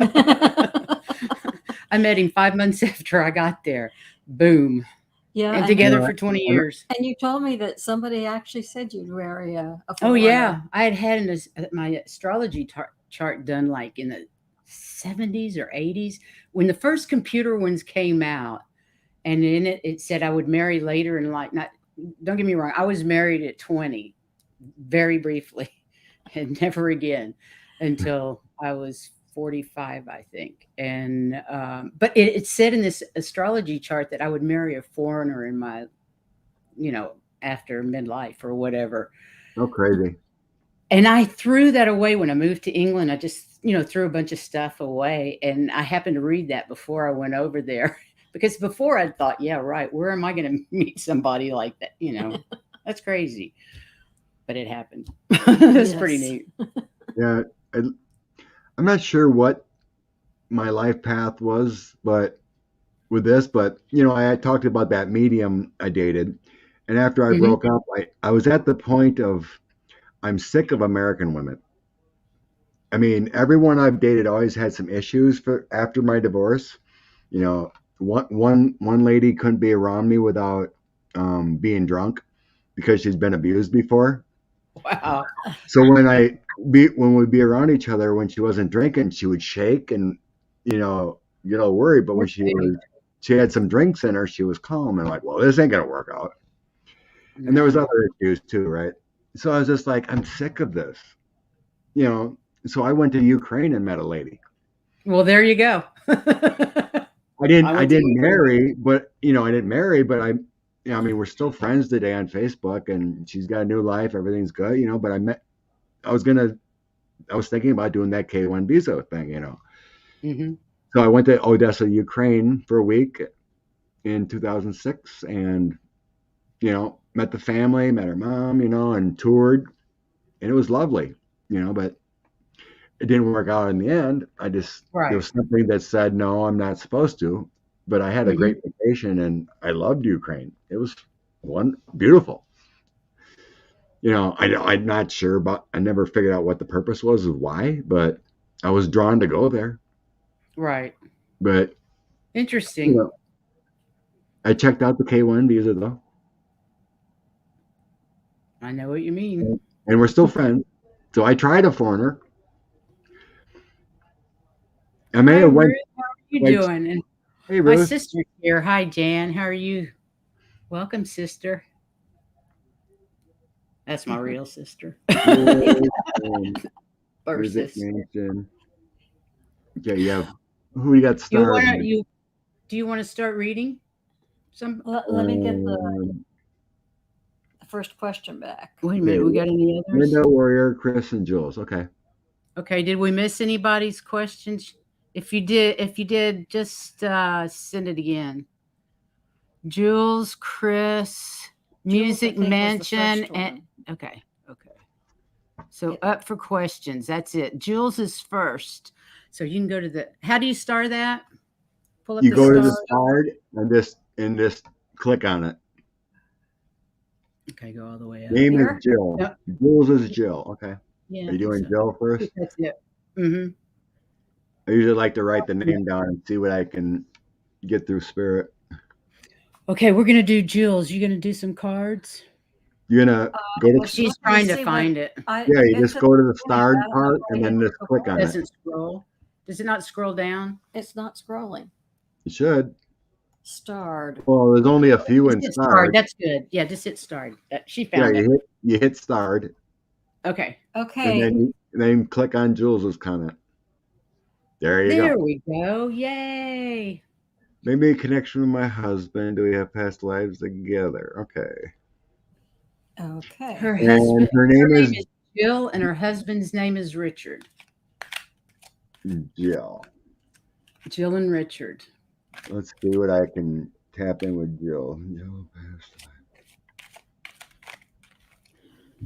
I met him 5 months after I got there. Boom. Yeah. And together for 20 years. And you told me that somebody actually said you'd marry a Oh, yeah. I had my astrology chart done like in the 70s or 80s when the first computer ones came out. And in it said I would marry later in life. Don't get me wrong. I was married at 20, very briefly, and never again until I was 45, I think. And but it said in this astrology chart that I would marry a foreigner in my, after midlife or whatever. Oh, crazy. And I threw that away when I moved to England. I just, threw a bunch of stuff away. And I happened to read that before I went over there. Because before I thought, yeah, right, where am I going to meet somebody like that? That's crazy. But it happened. It's pretty neat. Yeah. I'm not sure what my life path was, but with this, I had talked about that medium I dated. And after I broke up, I was at the point of, I'm sick of American women. I mean, everyone I've dated always had some issues after my divorce. One lady couldn't be around me without being drunk because she's been abused before. Wow. So when we'd be around each other, when she wasn't drinking, she would shake and get all worried. But when she was she had some drinks in her. She was calm and like, well, this ain't gonna work out. And there was other issues too, right? So I was just like, I'm sick of this, you know. So I went to Ukraine and met a lady. Well, there you go. I didn't marry, but I mean, we're still friends today on Facebook, and she's got a new life. Everything's good, you know. But I was thinking about doing that K-1 visa thing, you know. Mm-hmm. So I went to Odessa, Ukraine for a week in 2006, and you know, met the family, met her mom, you know, and toured, and it was lovely, you know. But it didn't work out in the end. There was something that said no, I'm not supposed to. But I had a great vacation, and I loved Ukraine. It was beautiful. You know, I'm not sure, but I never figured out what the purpose was of why, but I was drawn to go there. Right. But interesting. You know, I checked out the K-1 visa though. I know what you mean. And we're still friends. So I tried a foreigner. I may have went. Ruth, how are you doing? And hey, my Ruth. sister's here. Hi, Jan. How are you? Welcome, sister. That's my real sister. First sister. Okay, yeah. Who you got started? Do you want to start reading? Let me get the first question back. Wait a minute. We got any others? Linda, Warrior, Chris, and Jules. Okay. Okay. Did we miss anybody's questions? If you did, just send it again. Jules, Chris, Music Mansion, and okay. So up for questions. That's it. Jules is first. So you can go to how do you star that? Pull up. You go to the start and just click on it. Okay, go all the way up. Name is Jill. Yep. Jules is Jill. Okay. Yeah. Are you doing Jill first? That's it. Mm-hmm. I usually like to write the name down and see what I can get through spirit. Okay, we're gonna do Jules. You gonna do some cards? You're gonna go to. She's trying to find it. You just go to the starred part and then just click on it. Doesn't scroll. Does it not scroll down? It's not scrolling. It should. Starred. Well, there's only a few in starred. That's good. Yeah, just hit starred. She found it. You hit starred. Okay. And then click on Jules's comment. There you go. There we go. Yay. Maybe a connection with my husband. Do we have past lives together? Okay. Her name is Jill, and her husband's name is Richard. Jill and Richard. Let's see what I can tap in with Jill.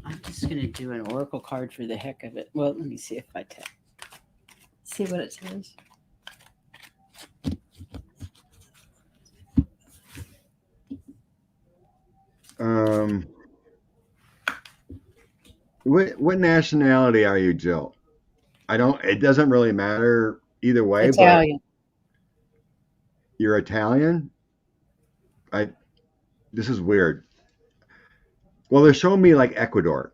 I'm just going to do an oracle card for the heck of it. Well, let me see if I tap. See what it says. What nationality are you, Jill? It doesn't really matter either way. Italian. But you're Italian? This is weird. Well, they're showing me like Ecuador.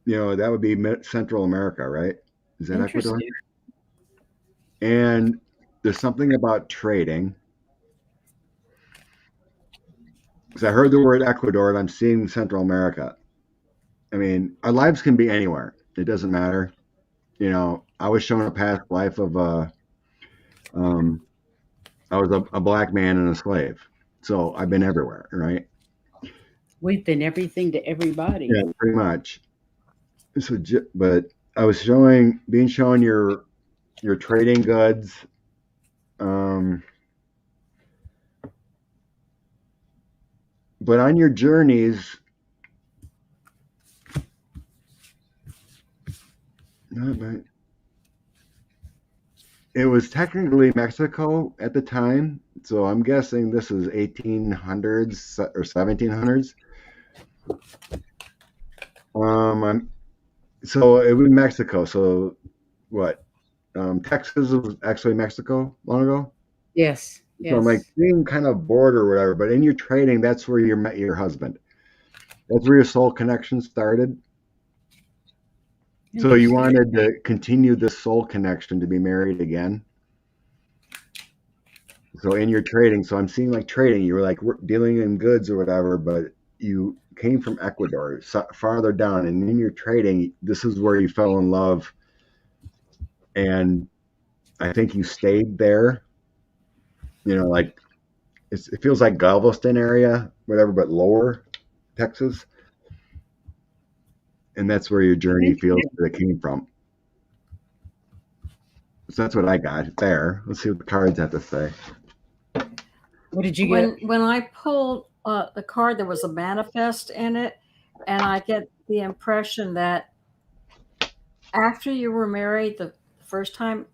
You know, that would be Central America, right? Is that Ecuador? And there's something about trading. Because I heard the word Ecuador and I'm seeing Central America. I mean, our lives can be anywhere. It doesn't matter. You know, I was shown a past life of I was a black man and a slave. So I've been everywhere, right? We've been everything to everybody. Yeah, pretty much. So, but I was being shown your trading goods. But on your journeys, it was technically Mexico at the time, so I'm guessing this is 1800s or 1700s. So it was Mexico. So what? Texas was actually Mexico long ago. Yes. So I'm like being kind of bored or whatever. But in your trading, that's where you met your husband. That's where your soul connection started. So you wanted to continue this soul connection to be married again? So in your trading, so I'm seeing like trading, you were like dealing in goods or whatever, but you came from Ecuador, farther down, and in your trading, this is where you fell in love, and I think you stayed there. Like it feels like Galveston area, whatever, but lower Texas, and that's where your journey feels that it came from. So that's what I got there. Let's see what the cards have to say. What did you get? When I pulled the card, there was a manifest in it, and I get the impression that after you were married the first time,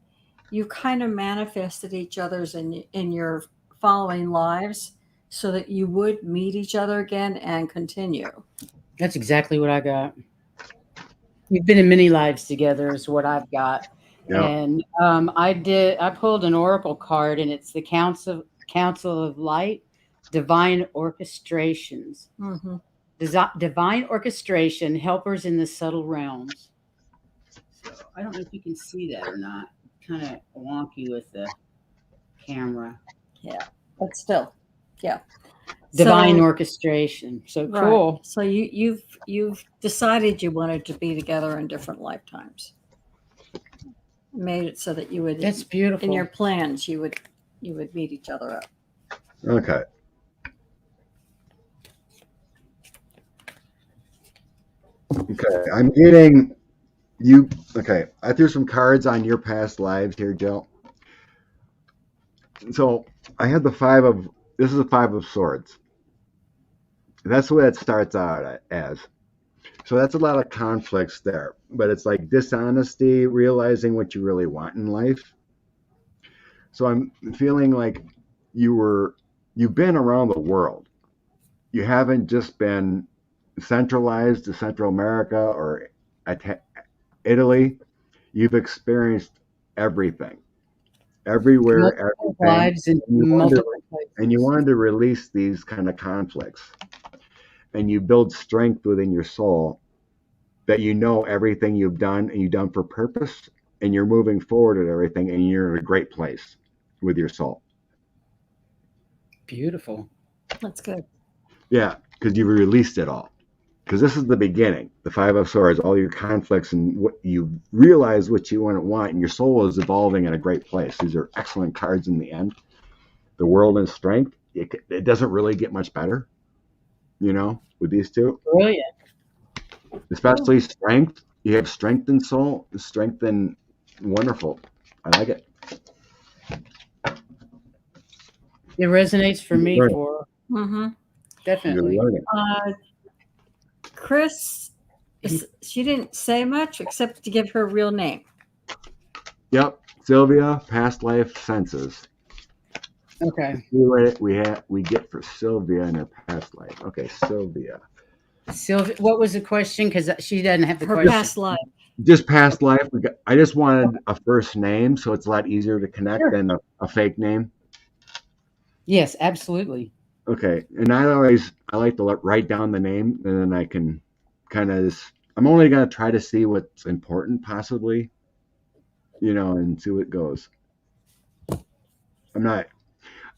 you kind of manifested each other's in your following lives so that you would meet each other again and continue. That's exactly what I got. We've been in many lives together is what I've got. Yeah. And I pulled an oracle card, and it's the Council of Light, Divine Orchestrations. Mm-hmm. Divine orchestration, helpers in the subtle realms. So I don't know if you can see that or not. Kind of wonky with the camera. Yeah, but still, yeah. Divine orchestration. So right. Cool. So you've decided you wanted to be together in different lifetimes. Made it so that you would. That's beautiful. In your plans, you would meet each other up. Okay. Okay, I'm getting you. Okay, I threw some cards on your past lives here, Jill. So I had this is the 5 of Swords. That's what it starts out as. So that's a lot of conflicts there, but it's like dishonesty, realizing what you really want in life. So I'm feeling like you've been around the world. You haven't just been centralized to Central America or Italy. You've experienced everything, everywhere, multiple lives in multiple places. And you wanted to release these kind of conflicts, and you build strength within your soul that everything you've done and you've done for purpose, and you're moving forward at everything, and you're in a great place with your soul. Beautiful. That's good. Yeah, because you've released it all. Because this is the beginning, the 5 of Swords, all your conflicts, and what you realize what you want, and your soul is evolving in a great place. These are excellent cards in the end. The World and Strength, it doesn't really get much better, with these two. Brilliant. Especially strength. You have strength in soul, strength in wonderful. I like it. It resonates for me for definitely. Chris, she didn't say much except to give her real name. Yep, Sylvia, past life senses. Okay. See what we get for Sylvia in her past life. Okay, Sylvia. Sylvia, what was the question? Because she doesn't have the her question. Past life. Just past life. I just wanted a first name, so it's a lot easier to connect than a fake name. Yes, absolutely. Okay, and I like to write down the name, and then I can kind of I'm only going to try to see what's important, possibly, and see what goes. I'm not.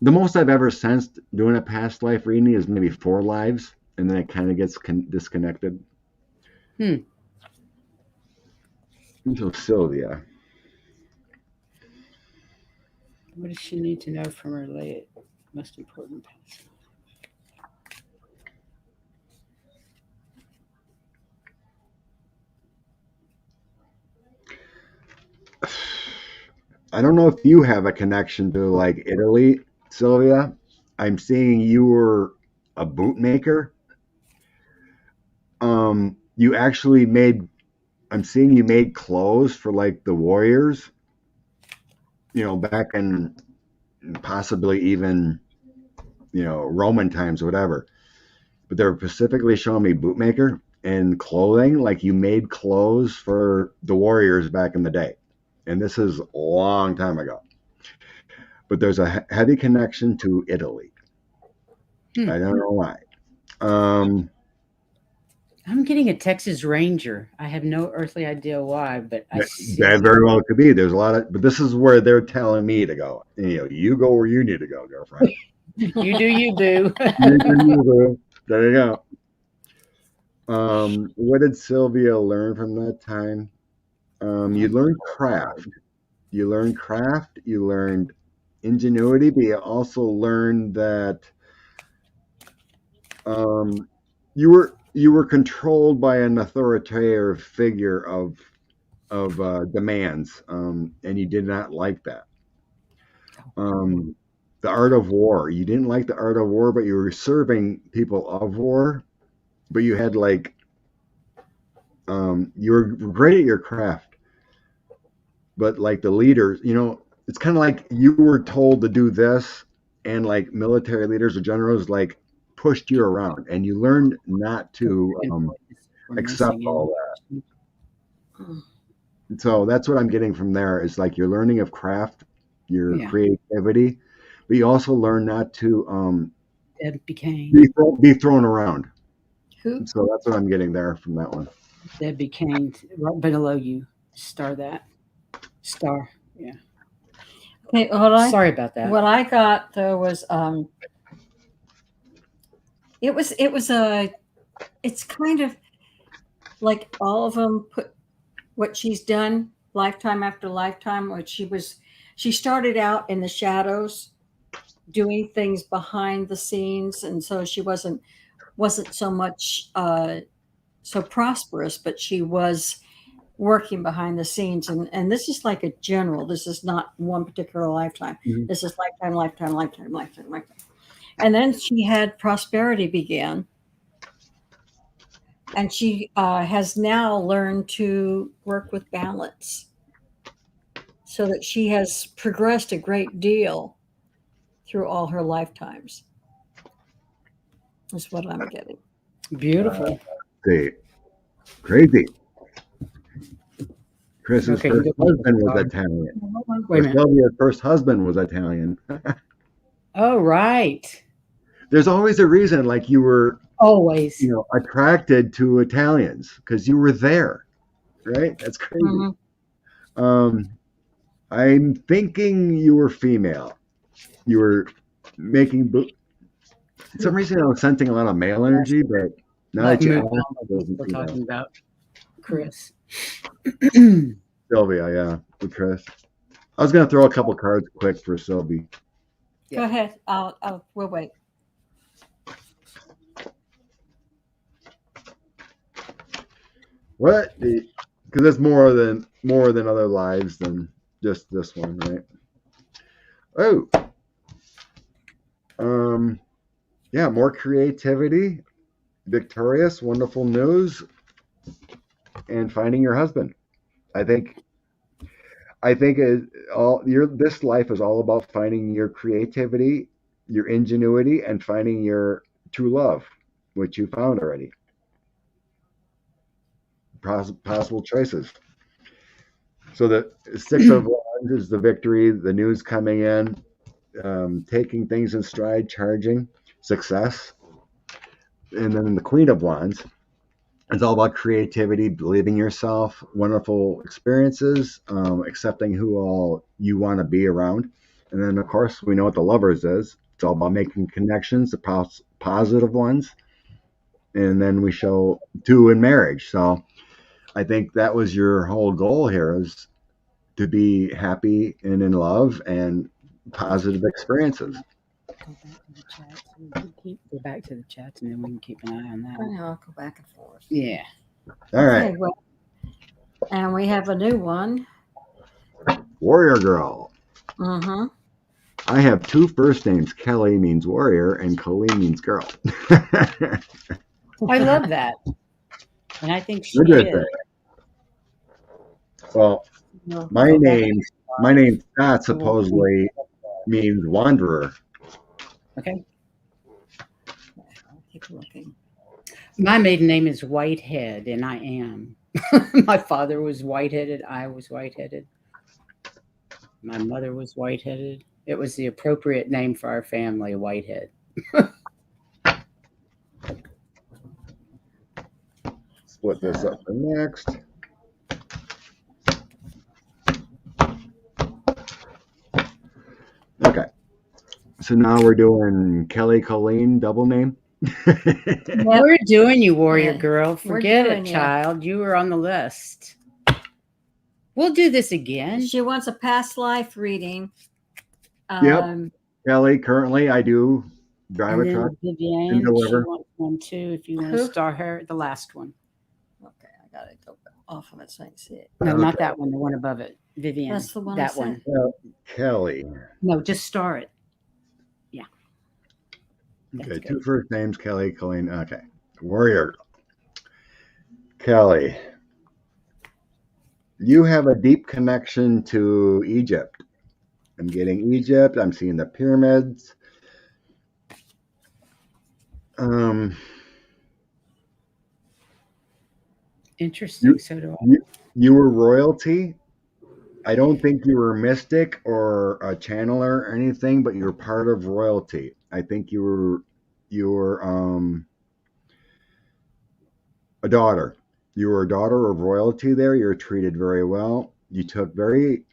The most I've ever sensed doing a past life reading is maybe 4 lives, and then it kind of gets disconnected. So Sylvia. What does she need to know from her most important past? I don't know if you have a connection to like Italy, Sylvia. I'm seeing you were a bootmaker. You actually I'm seeing you made clothes for like the warriors, back in possibly even, Roman times or whatever. But they're specifically showing me bootmaker and clothing, like you made clothes for the warriors back in the day. And this is a long time ago. But there's a heavy connection to Italy. I don't know why. I'm getting a Texas Ranger. I have no earthly idea why, but I see. That very well could be. There's a lot of, but this is where they're telling me to go. You go where you need to go, girlfriend. You do, you boo. You do you, boo. There you go. What did Sylvia learn from that time? You learned craft. You learned craft. You learned ingenuity, but you also learned that you were controlled by an authoritative figure of demands, and you did not like that. The art of war. You didn't like the art of war, but you were serving people of war. But you had like you were great at your craft, but like the leaders, it's kind of like you were told to do this, and like military leaders or generals like pushed you around, and you learned not to accept all that. So that's what I'm getting from there is like your learning of craft, your creativity, but you also learn not to be thrown around. Who? So that's what I'm getting there from that one. Debbie Kane, right below you. Star that. Star, yeah. Okay, sorry about that. What I got though was it's kind of like all of them put what she's done lifetime after lifetime. What she started out in the shadows, doing things behind the scenes, and so she wasn't so much so prosperous, but she was working behind the scenes. And this is like a general. This is not one particular lifetime. Mm-hmm. This is lifetime. And then she had prosperity began. And she has now learned to work with balance, so that she has progressed a great deal through all her lifetimes. That's what I'm getting. Beautiful. Crazy. Chris's first husband was Italian. Sylvia's first husband was Italian. Oh, right. There's always a reason, like you were always attracted to Italians because you were there, right? That's crazy. Mm-hmm. I'm thinking you were female. You were making. For some reason, I was sensing a lot of male energy, but now that you we're talking about Chris. Sylvia, yeah, with Chris. I was gonna throw a couple cards quick for Sylvie. Yeah. Go ahead. We'll wait. What? Because it's more than other lives than just this one, right? Oh. Yeah, more creativity, victorious, wonderful news, and finding your husband. I think this life is all about finding your creativity, your ingenuity, and finding your true love, which you found already. Possible choices. So the Six of Wands is the victory, the news coming in, taking things in stride, charging, success. And then the Queen of Wands, it's all about creativity, believing yourself, wonderful experiences, accepting who all you want to be around. And then, of course, we know what the Lovers is. It's all about making connections, the positive ones. And then we show 2 in marriage. So I think that was your whole goal here, is to be happy and in love and positive experiences. Go back to the chats, and then we can keep an eye on that. I'll go back and forth. Yeah. All right. Okay, well, and we have a new one. Warrior Girl. Mm-hmm. I have 2 first names. Kelly means warrior, and Colleen means girl. I love that. And I think she is. Well, my name Scott supposedly means wanderer. Okay. I'll keep looking. My maiden name is Whitehead, and I am. My father was white-headed. I was white-headed. My mother was white-headed. It was the appropriate name for our family, Whitehead. split this up for next. Okay. So now we're doing Kelly Colleen double name. We're doing you, warrior Yeah. girl. Forget doing it, you. child. You were on the list. We'll do this again. She wants a past life reading. Yep. Kelly, currently I do drive And a truck then and Vivian, she deliver. wants one too. If you want Who? to start her, the last one. Okay, I got it off of it so I can see it. No, not Okay. that one. The one above it, Vivian. That's the one I That said. one. Kelly. No, just star it. Yeah. That's Okay, good. 2 first names, Kelly, Colleen. Okay. Warrior. Kelly. You have a deep connection to Egypt. I'm getting Egypt. I'm seeing the pyramids. Interesting. So do I. You were royalty. I don't think you were a mystic or a channeler or anything, but you were part of royalty. I think you were a daughter. You were a daughter of royalty there. You were treated very well. You took very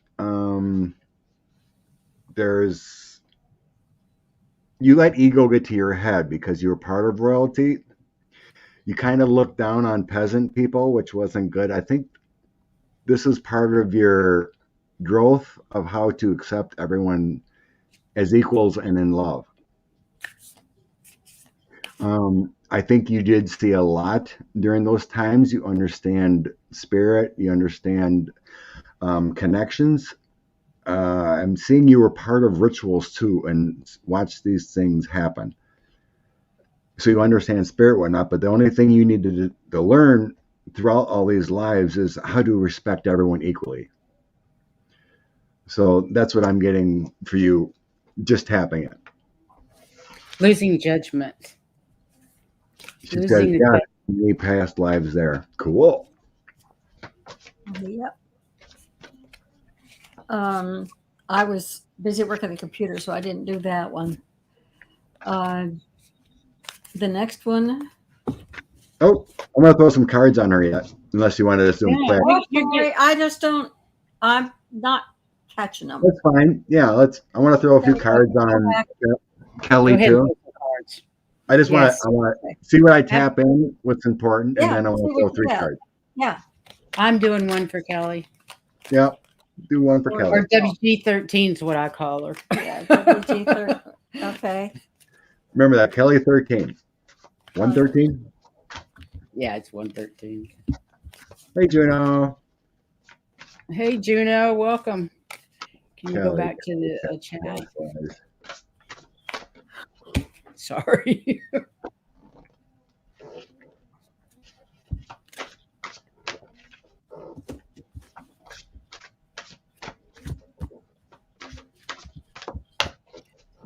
you let ego get to your head because you were part of royalty. You kind of looked down on peasant people, which wasn't good. I think this is part of your growth of how to accept everyone as equals and in love. I think you did see a lot during those times. You understand spirit, you understand connections. I'm seeing you were part of rituals too and watch these things happen. So you understand spirit, whatnot, but the only thing you need to learn throughout all these lives is how to respect everyone equally. So that's what I'm getting for you, just tapping it. Losing judgment. She says, yeah, many past lives there. Cool. Yep. I was busy working the computer, so I didn't do that one. The next one. Oh, I'm going to throw some cards on her yet, unless you want to assume Yeah. Sorry, I just don't. I'm not catching them. That's fine. Yeah, I want to throw a few cards on Kelly too. Cards. I just want to see what I tap in, what's important, and then I want to throw 3 cards. Yeah. I'm doing one for Kelly. Yeah, do one for Kelly. Or WG13 is what I call her. Yeah, WG13. Okay. Remember that, Kelly 13. 113? Yeah, it's 113. Hey, Juno. Hey, Juno, welcome. Can you Kelly, go back to the chat? Sorry.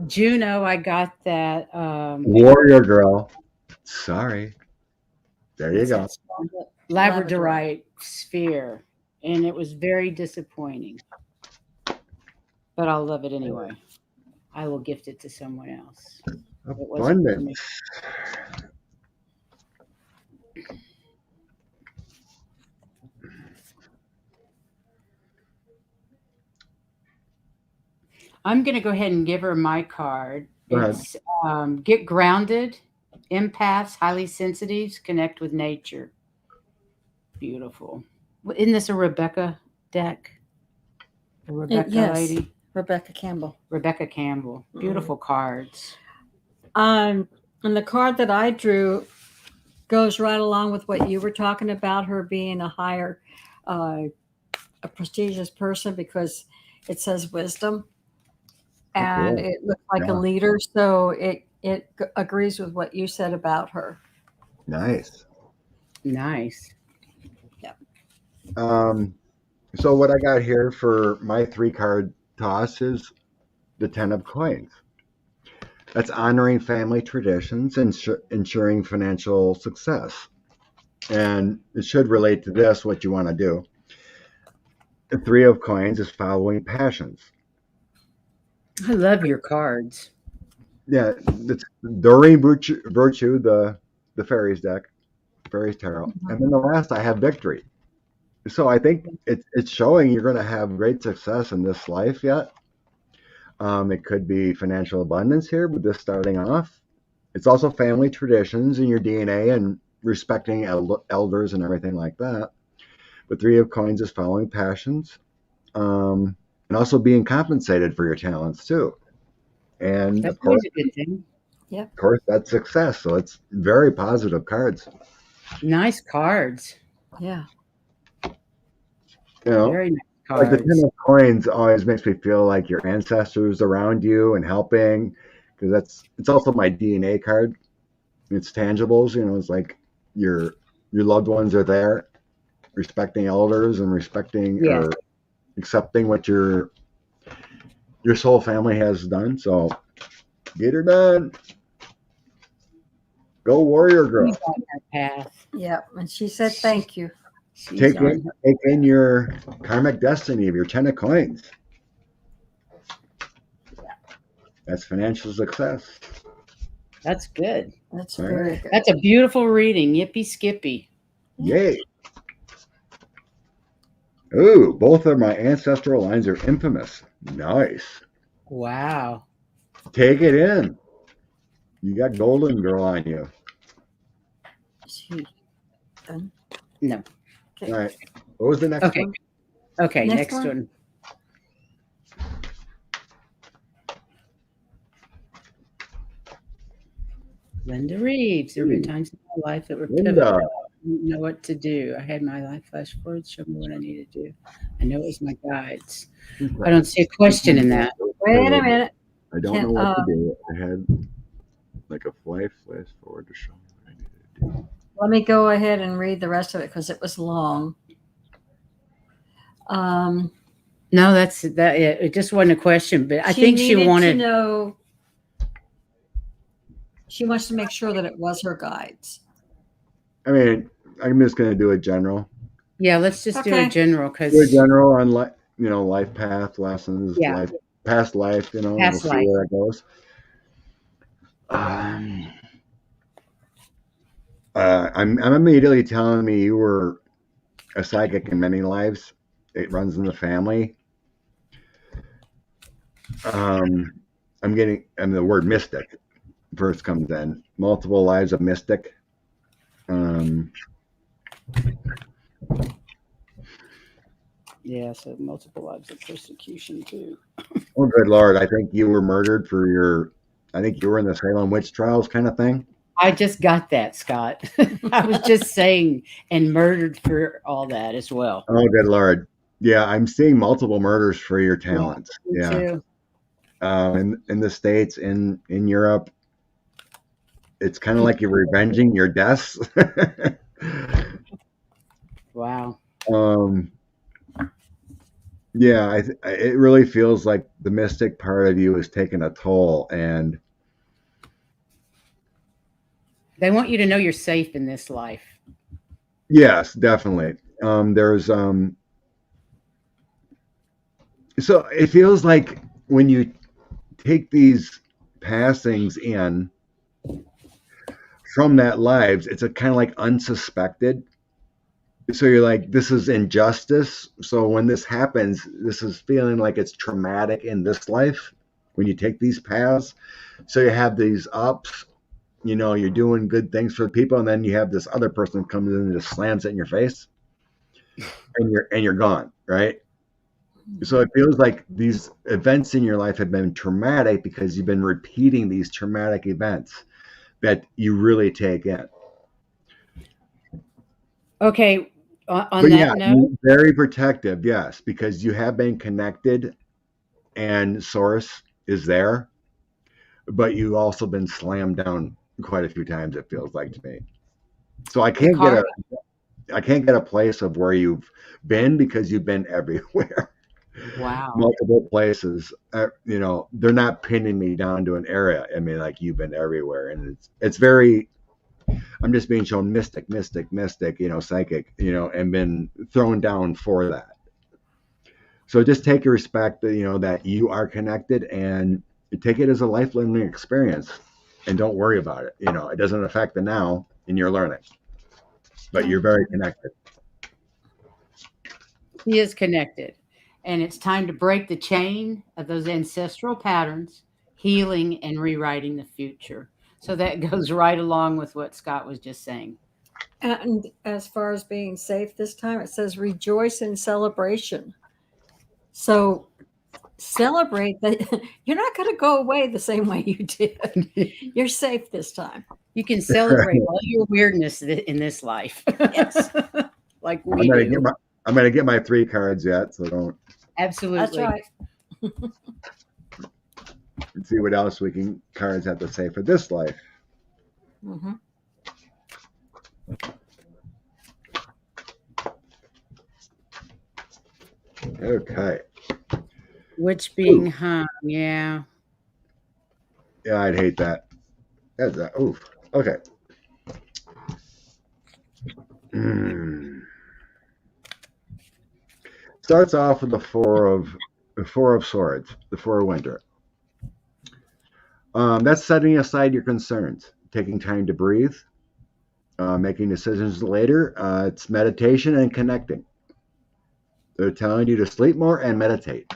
Juno, I got that. Warrior girl. Sorry. There you go. Labradorite sphere. And it was very disappointing. But I'll love it anyway. I will gift it to someone else. Abundance. I'm going to go ahead and give her my card. Go ahead. It's get grounded, empaths, highly sensitives, connect with nature. Beautiful. Isn't this a Rebecca deck? A Rebecca lady? Rebecca Campbell. Rebecca Campbell. Beautiful cards. And the card that I drew goes right along with what you were talking about, her being a higher, a prestigious person, because it says wisdom. And it looks like a leader. So it agrees with what you said about her. Nice. Nice. Yep. So what I got here for my 3-card toss is the 10 of coins. That's honoring family traditions and ensuring financial success. And it should relate to this, what you want to do. The 3 of coins is following passions. I love your cards. Yeah, it's Doreen Virtue, the fairies deck fairies tarot. And then the last I have victory. So I think it's showing you're going to have great success in this life yet. It could be financial abundance here with this starting off. It's also family traditions in your DNA and respecting elders and everything like that. The Three of Coins is following passions, and also being compensated for your talents too. And That's of course, always a good thing. Yep. of course, that's success. So it's very positive cards. Nice cards. Yeah. You know, Very nice like the cards. Ten of Coins always makes me feel like your ancestors around you and helping, because it's also my DNA card. It's tangibles. You know, it's like your loved ones are there, respecting elders and respecting Yeah. or accepting what your soul family has done. So get her done. Go warrior girl. She's on her path. Yep. And she said, thank you. She's Take on her. in your karmic destiny of your 10 of coins. That's financial success. That's good. That's All very right. good. That's a beautiful reading. Yippee skippy. Yay. Ooh, both of my ancestral lines are infamous. Nice. Wow. Take it in. You got Golden Girl on you. She done. No. Okay. All right. What was the next Okay. one? Okay, Next next one. one. Linda Reeves. There have been times in my life that were Linda. pivotal. I didn't know what to do. I had my life flash forward, show me what I need to do. I know it was my guides. I don't see a question in that. Wait a minute. I don't know what to do. I had like a flash forward to show me what I needed to do. Let me go ahead and read the rest of it because it was long. No, that's that. It just wasn't a question, but I think she needed wanted to know. She wants to make sure that it was her guides. I mean, I'm just going to do a general. Yeah, let's just do a Okay. general Do a because general on life path lessons, Yeah. past life, Past we'll life. see where it goes. I'm immediately telling me you were a psychic in many lives. It runs in the family. The word mystic first comes in. Multiple lives of mystic. yeah, so multiple lives of persecution too. Oh, good Lord. I think you were murdered I think you were in the Salem witch trials kind of thing. I just got that, Scott. I was just saying, and murdered for all that as well. Oh, good Lord. Yeah, I'm seeing multiple murders for your talents. Me Yeah. too. In the States, in Europe, it's kind of like you're revenging your deaths. Wow. Yeah, it really feels like the mystic part of you is taking a toll, and They want you to know you're safe in this life. yes, definitely. There's so it feels like when you take these passings in from that lives, it's a kind of like unsuspected. So you're like, this is injustice. So when this happens, this is feeling like it's traumatic in this life when you take these paths. So you have these ups, you're doing good things for people, and then you have this other person who comes in and just slams it in your face, and you're gone, right? So it feels like these events in your life have been traumatic because you've been repeating these traumatic events that you really take in. Okay. On But that note, very protective, yes, because you have been connected and source is there, but you've also been slammed down quite a few times, it feels like to me. So I can't get a place of where you've been because you've been everywhere. wow. Multiple places. They're not pinning me down to an area. I mean, like, you've been everywhere, and it's very. I'm just being shown mystic, psychic, and been thrown down for that. So just take your respect, that you are connected, and take it as a life learning experience, and don't worry about it. It doesn't affect the now, and you're learning. but you're very connected. He is connected. And it's time to break the chain of those ancestral patterns, healing and rewriting the future. So that goes right along with what Scott was just saying. And as far as being safe this time, it says rejoice in celebration. So celebrate that you're not going to go away the same way you did. You're safe this time. You can celebrate all your weirdness in this life. Yes. Like we do. I'm going to get my 3 cards yet, so don't. Absolutely. That's right. And see what else cards have to say for this life. Mm-hmm. Okay. Which being hung, yeah. Yeah, I'd hate that. That's that. Oof. Okay. Starts off with the four of swords, the 4 of winter. That's setting aside your concerns, taking time to breathe, making decisions later. It's meditation and connecting. They're telling you to sleep more and meditate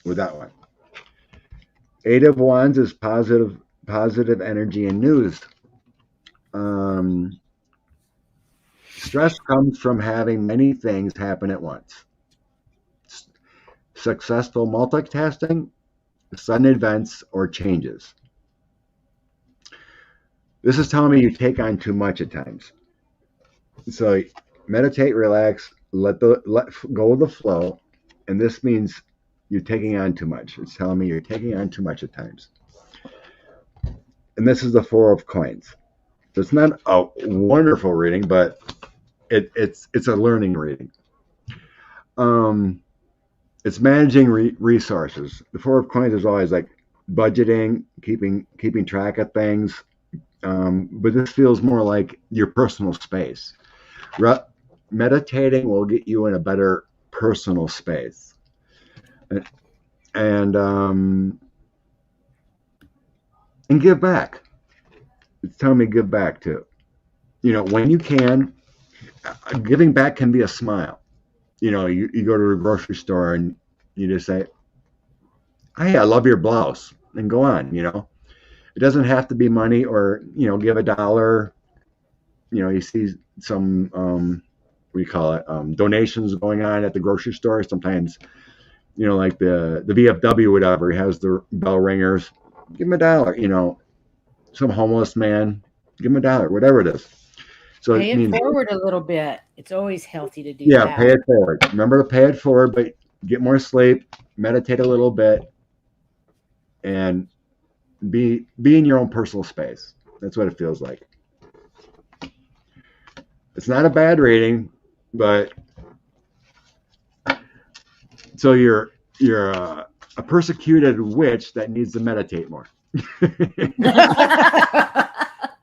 with that one. 8 of Wands is positive energy and news. Stress comes from having many things happen at once. Successful multitasking, sudden events, or changes. This is telling me you take on too much at times. So meditate, relax, let go with the flow, and this means you're taking on too much. It's telling me you're taking on too much at times. And this is the 4 of coins. So it's not a wonderful reading, but it's a learning reading. It's managing resources. The 4 of coins is always like budgeting, keeping track of things. But this feels more like your personal space. Meditating will get you in a better personal space. And give back. It's telling me give back too. When you can, giving back can be a smile. You go to a grocery store and you just say, hey, I love your blouse, and go on. It doesn't have to be money or, give $1. You see some, what do you call it, donations going on at the grocery store. Sometimes, like the VFW, whatever, he has the bell ringers, give him $1. Some homeless man, give him $1, whatever it is. So pay it forward a little bit. It's always healthy to do that. Yeah, pay it forward. Remember to pay it forward, but get more sleep, meditate a little bit, and be in your own personal space. That's what it feels like. It's not a bad reading, but so you're a persecuted witch that needs to meditate more.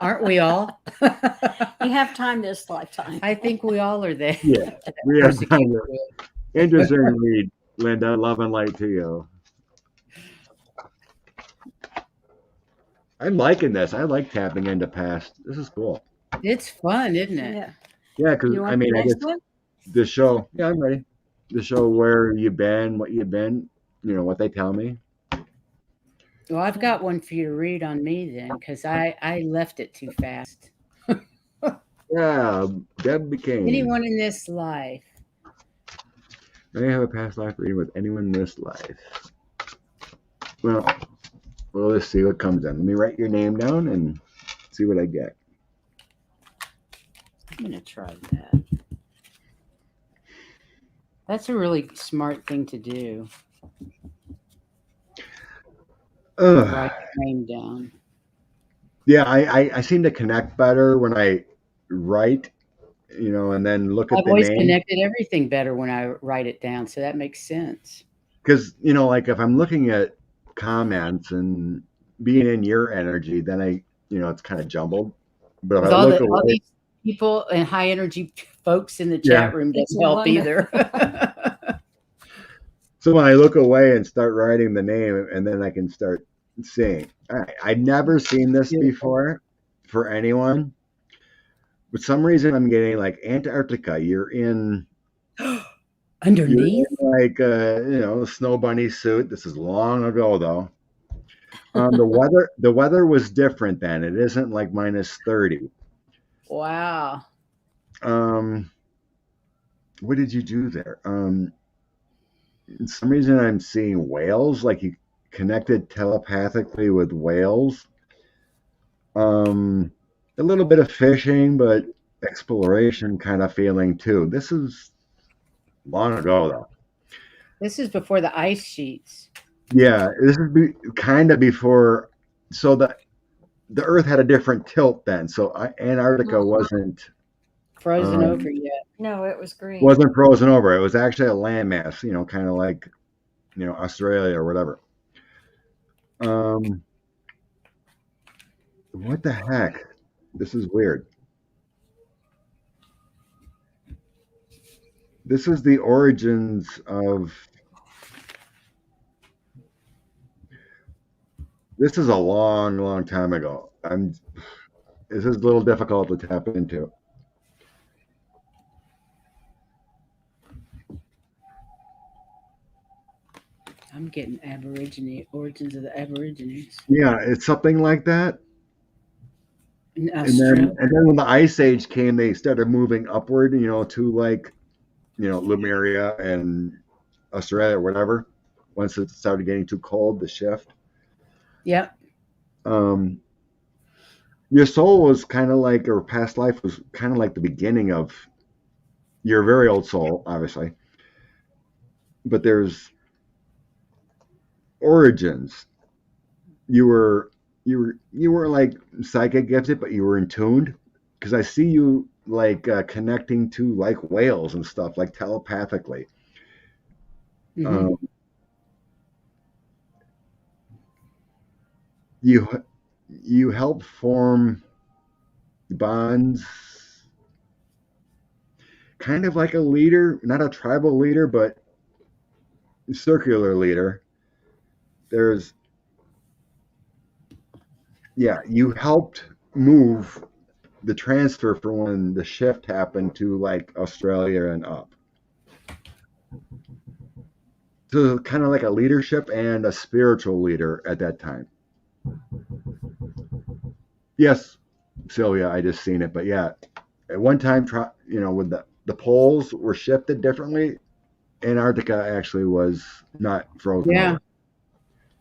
Aren't we all? You have time this lifetime. I think we all are there. Yeah, we have time. Interesting read, Linda. Love and light to you. I'm liking this. I like tapping into past. This is cool. It's fun, isn't it? Yeah. Yeah, because I guess the show. Yeah, I'm ready. The show where you've been, what you've been, what they tell me. Well, I've got one for you to read on me then, because I left it too fast. Yeah, Deb became. Anyone in this life. May I have a past life reading with anyone in this life? Well, let's see what comes in. Let me write your name down and see what I get. I'm going to try that. That's a really smart thing to do. Write your name down. Yeah, I seem to connect better when I write, and then look at the name. I've always connected everything better when I write it down, so that makes sense. Because, like if I'm looking at comments and being in your energy, then it's kind of jumbled. But if I look away, all these people and high energy folks in the chat room doesn't help either. So when I look away and start writing the name, and then I can start seeing. I've never seen this before for anyone, For some reason, I'm getting like Antarctica. You're in Underneath? like a snow bunny suit. This is long ago though. The weather was different then. It isn't like -30. Wow. What did you do there? For some reason I'm seeing whales, like you connected telepathically with whales. A little bit of fishing, but exploration kind of feeling too. This is long ago though. This is before the ice sheets. Yeah, this is kind of before. So the Earth had a different tilt then. So Antarctica wasn't Frozen over yet. No, it was green. wasn't frozen over. It was actually a landmass. Kind of like Australia or whatever. What the heck? This is weird. This is the origins of. This is a long, long time ago. This is a little difficult to tap into. I'm getting origins of the Aborigines. Yeah, it's something like that. In And Australia. then when the Ice Age came, they started moving upward, to like, Lemuria and Australia or whatever. Once it started getting too cold, the shift. Yep. Your soul was kind of like, or past life was kind of like the beginning of your very old soul, obviously. But there's origins. You were like psychic gifted, but you were in tuned, because I see you like connecting to like whales and stuff, like telepathically. Mm-hmm. You help form bonds, kind of like a leader, not a tribal leader, but circular leader. You helped move the transfer for when the shift happened to like Australia and up. So kind of like a leadership and a spiritual leader at that time. Yes, Sylvia, I just seen it, but yeah, at one time, when the poles were shifted differently, Antarctica actually was not frozen Yeah. over.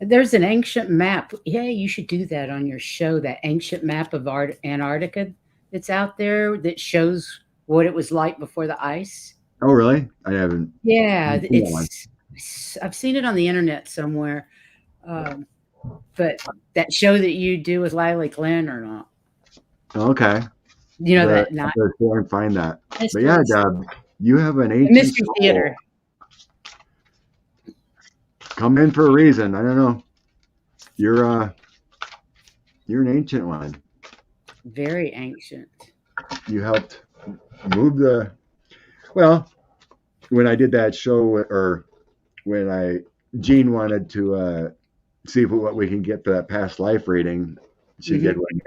There's an ancient map. Yeah, you should do that on your show, that ancient map of Antarctica that's out there that shows what it was like before the ice. Oh, really? I haven't. Yeah, seen that one. I've seen it on the internet somewhere. But that show that you do with Lily Glenn or not? Okay. That not I'll go and find that. Mysteries. But yeah, Deb, you have an ancient Mystery soul. Theater. Come in for a reason. I don't know. You're an ancient one. Very ancient. You helped move when I did that show, or when Jean wanted to see what we can get for that past life reading, she did one.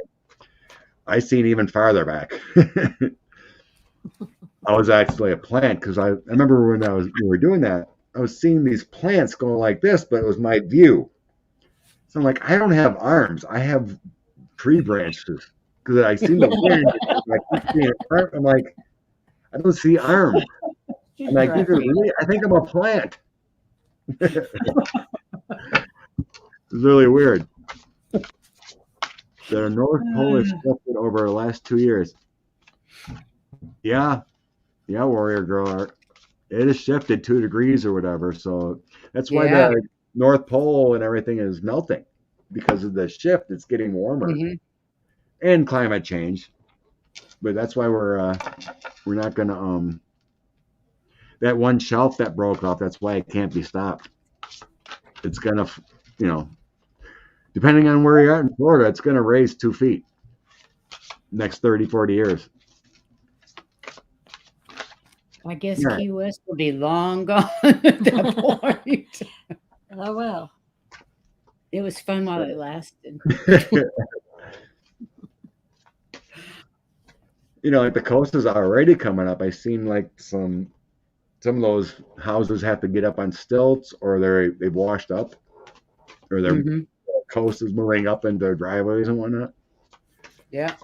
I seen even farther back. I was actually a plant, because I remember when we were doing that, I was seeing these plants going like this, but it was my view. So I'm like, I don't have arms. I have tree branches, because I seen the wind. I'm like, I don't see arms. I'm like, I think I'm a plant. It's really weird. The North Pole has shifted over the last 2 years. Yeah, warrior girl. It has shifted 2 degrees or whatever. So that's why the North Pole and everything is melting, because of the shift. It's getting warmer and climate change. But that's why we're not gonna that one shelf that broke off. That's why it can't be stopped. It's gonna depending on where you're at in Florida, it's gonna raise 2 feet next 30, 40 years. I guess Key West will be long gone at that point. Oh, well. It was fun while it lasted. like the coast is already coming up. I seen like some of those houses have to get up on stilts, or they've washed up, or their Hmm. coast is moving up into their driveways and whatnot. Yeah.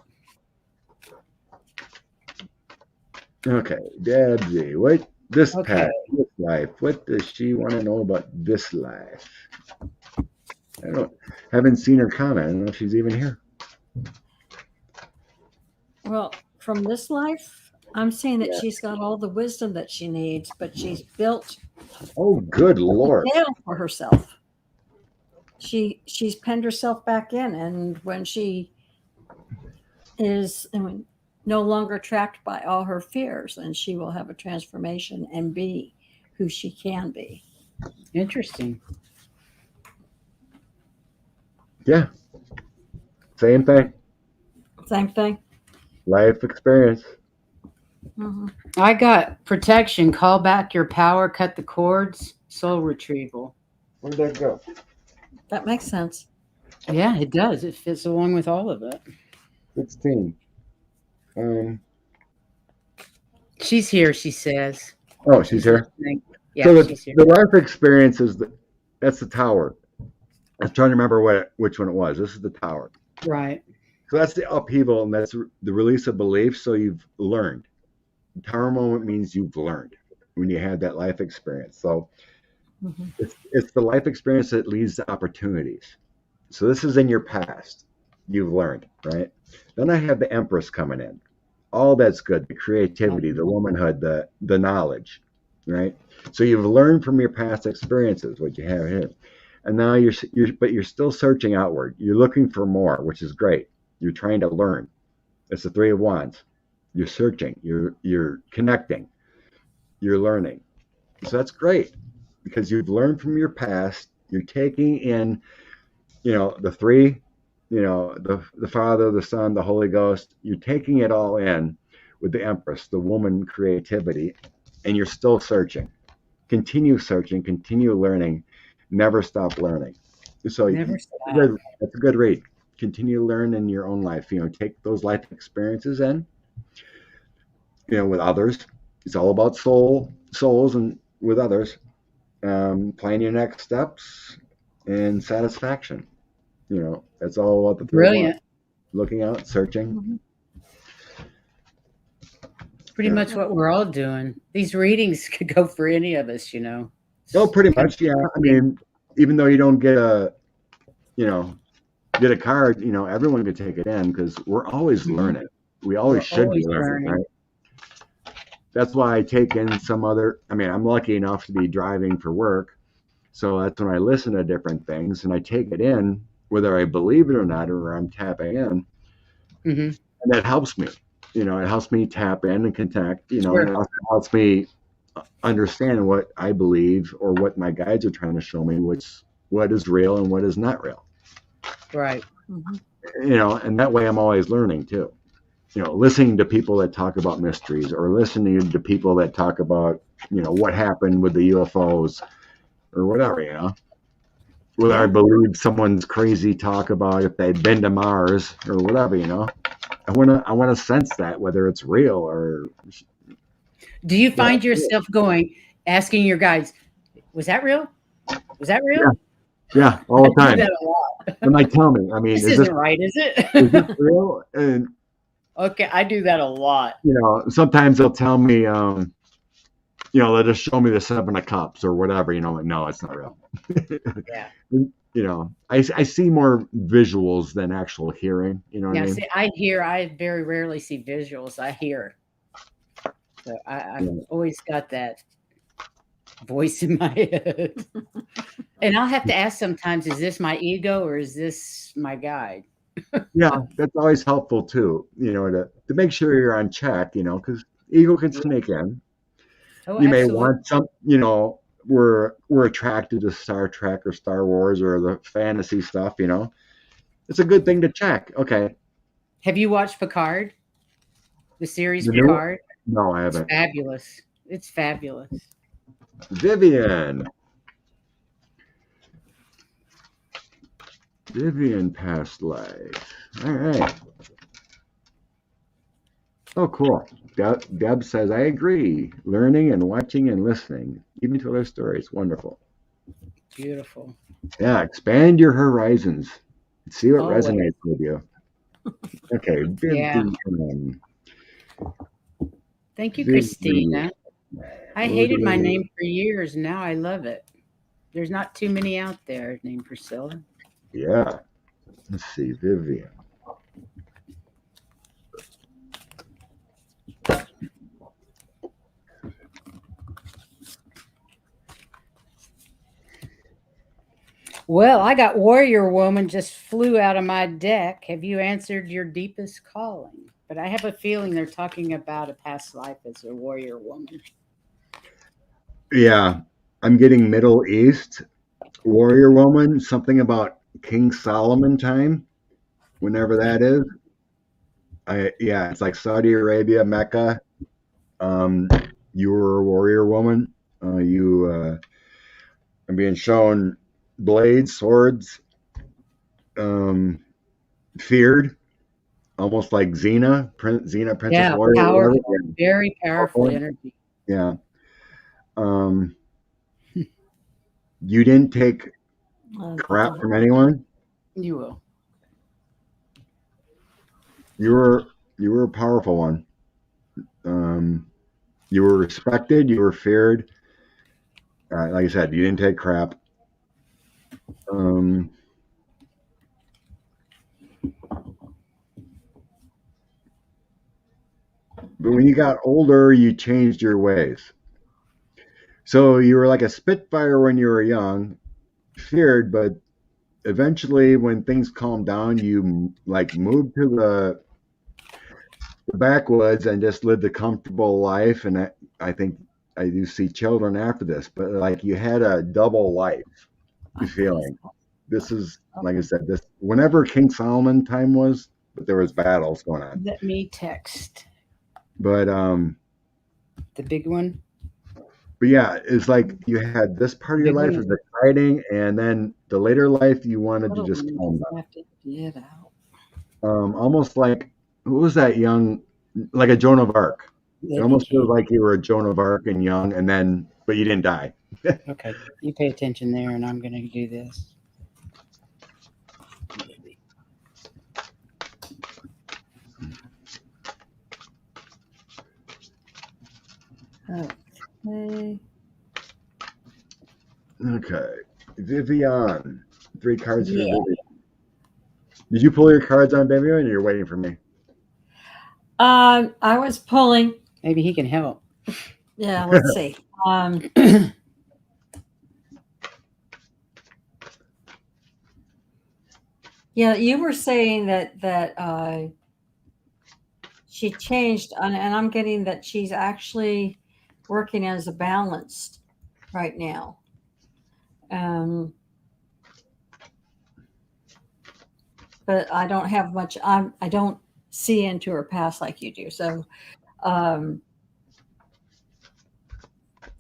Okay, Debsy, what this Okay. past this life? What does she want to know about this life? Haven't seen her comment. I don't know if she's even here. Well, from this life, I'm saying that Yeah. she's got all the wisdom that she needs, but she's built Oh, good a Lord. jail for herself. She's penned herself back in, and when she is no longer trapped by all her fears, then she will have a transformation and be who she can be. Interesting. Yeah. Same thing. Same thing. Life experience. Mm-hmm. I got protection. Call back your power. Cut the cords. Soul retrieval. Where'd that go? That makes sense. Yeah, it does. It fits along with all of it. 16. She's here, she says. Oh, she's here. Yeah, So she's here. the life experience is that's the tower. I was trying to remember which one it was. This is the tower. Right. So that's the upheaval, and that's the release of belief. So you've learned. The tower moment means you've learned when you had that life experience. So it's the life experience that leads to opportunities. So this is in your past. You've learned, right? Then I have the Empress coming in. All that's good, the creativity, the womanhood, the knowledge, right? So you've learned from your past experiences what you have here. And now you're still searching outward. You're looking for more, which is great. You're trying to learn. It's the Three of Wands. You're searching. You're connecting. You're learning. So that's great because you've learned from your past. You're taking in, the three, the Father, the Son, the Holy Ghost. You're taking it all in with the Empress, the woman creativity, and you're still searching. Continue searching. Continue learning. Never stop learning. So Never stop. that's a good read. Continue to learn in your own life. Take those life experiences in. With others. It's all about souls, and with others. Plan your next steps and satisfaction. That's all about the three. Brilliant. Looking out, searching. It's pretty much what we're all doing. These readings could go for any of us, Oh, pretty much, yeah. I mean, even though you don't get a card, everyone could take it in because we're always learning. We always should be learning, right? That's why I take in some other. I mean, I'm lucky enough to be driving for work, so that's when I listen to different things and I take it in, whether I believe it or not, or I'm tapping in, and that helps me. It helps me tap in and connect. Sure. And it also helps me understand what I believe or what my guides are trying to show me, what is real and what is not real. Right. And that way I'm always learning too. Listening to people that talk about mysteries or listening to people that talk about, what happened with the UFOs or whatever, whether I believe someone's crazy talk about if they'd been to Mars or whatever, I want to sense that whether it's real or. Do you find yourself asking your guides, was that real? Was that real? Yeah, all the time. I do that a lot. And they tell me, I mean, this isn't right, is it? Is this real? And okay, I do that a lot. Sometimes they'll tell me, they'll just show me the Seven of Cups or whatever, like, no, it's not real. Yeah. I see more visuals than actual hearing. What I mean? See, I hear. I very rarely see visuals. I hear. So I've always got that voice in my head. And I'll have to ask sometimes, is this my ego or is this my guide? Yeah, that's always helpful too, to make sure you're on check, because ego can sneak in. Oh, you absolutely. may want some, we're attracted to Star Trek or Star Wars or the fantasy stuff, it's a good thing to check. Okay. Have you watched Picard? The series Picard? No, I haven't. It's fabulous. It's fabulous. Vivian past life. All right. Oh, cool. Deb says, I agree. Learning and watching and listening, even to their stories. Wonderful. Beautiful. Yeah, expand your horizons. See what Always. resonates with you. Okay. Yeah. Vivian. Thank you, Vivian. Christina. I hated my name for years. Now I love it. There's not too many out there named Priscilla. Yeah. Let's see, Vivian. Well, I got Warrior Woman just flew out of my deck. Have you answered your deepest calling? But I have a feeling they're talking about a past life as a warrior woman. Yeah. I'm getting Middle East, warrior woman, something about King Solomon time, whenever that is. Yeah, it's like Saudi Arabia, Mecca. You were a warrior woman. You are being shown blades, swords, feared, almost like Xena, Princess Yeah, Warrior. powerful, Yeah. very powerful energy. Yeah. You didn't take crap from anyone. You will. You were a powerful one. You were respected. You were feared. Like I said, you didn't take crap. But when you got older, you changed your ways. So you were like a Spitfire when you were young, feared, but eventually when things calmed down, you like moved to the backwoods and just lived a comfortable life. And I think I do see children after this, but like you had a double life feeling. This is, like I said, this whenever King Solomon time was, but there was battles going on. Let me text. But the big one. But yeah, it's like you had this part of your life was exciting, and then the later life you wanted to just calm down. Have to get out. Almost like who was that young, like a Joan of Arc. It almost feels like you were a Joan of Arc and young, and then but you didn't die. Okay, you pay attention there, and I'm going to do this. Okay. Okay, Vivian, 3 cards for Vivian. Did you pull your cards on Vivian, or you're waiting for me? I was pulling. Maybe he can help. Yeah, let's see. Yeah, you were saying that she changed, and I'm getting that she's actually working as a balanced right now. But I don't have much. I don't see into her past like you do. So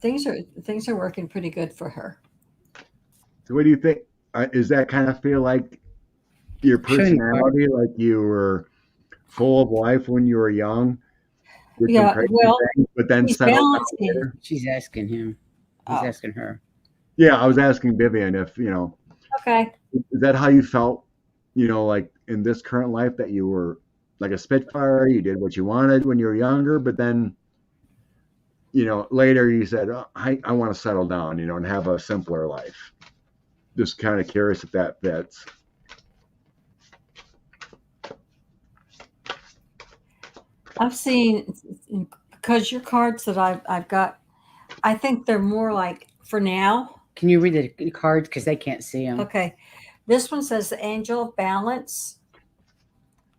things are working pretty good for her. So what do you think? Does that kind of feel like your personality, like you were full of life when you were young? Yeah, well, things, but then settled down later? She's asking him. He's asking her. Yeah, I was asking Vivian if, Okay. Is that how you felt, like in this current life that you were like a Spitfire, you did what you wanted when you were younger, but then, later you said, oh, I want to settle down, and have a simpler life. Just kind of curious if that fits. I've seen, because your cards that I've got, I think they're more like for now. Can you read the cards because they can't see them? Okay. This one says the Angel of Balance.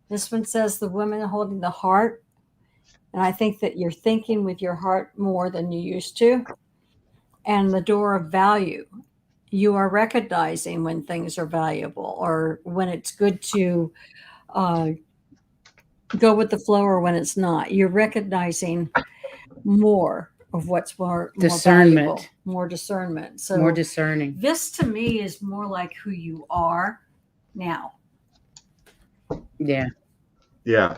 This one says the Woman Holding the Heart. And I think that you're thinking with your heart more than you used to. And the Door of Value. You are recognizing when things are valuable or when it's good to go with the flow or when it's not. You're recognizing more of what's more discernment, valuable, more discernment. So more discerning. This to me is more like who you are now. Yeah. Yeah.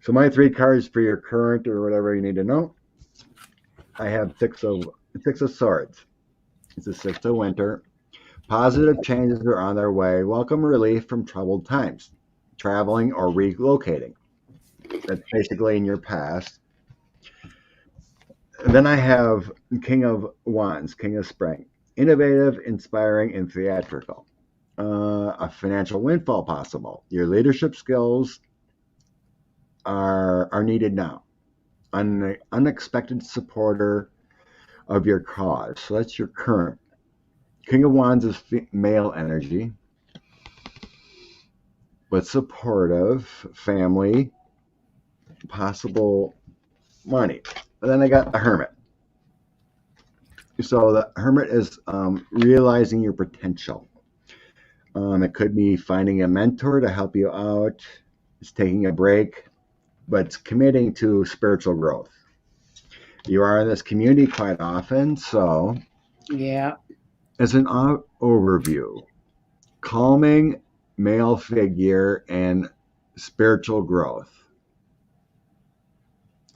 So my 3 cards for your current or whatever you need to know. I have Six of Swords. It's a 6 of Winter. Positive changes are on their way. Welcome relief from troubled times. Traveling or relocating. That's basically in your past. And then I have King of Wands, King of Spring. Innovative, inspiring, and theatrical. A financial windfall possible. Your leadership skills are needed now. An unexpected supporter of your cause. So that's your current. King of Wands is male energy, but supportive, family, possible money. And then I got the Hermit. So the Hermit is realizing your potential. It could be finding a mentor to help you out. It's taking a break, but it's committing to spiritual growth. You are in this community quite often, so Yeah. as an overview, calming, male figure, and spiritual growth.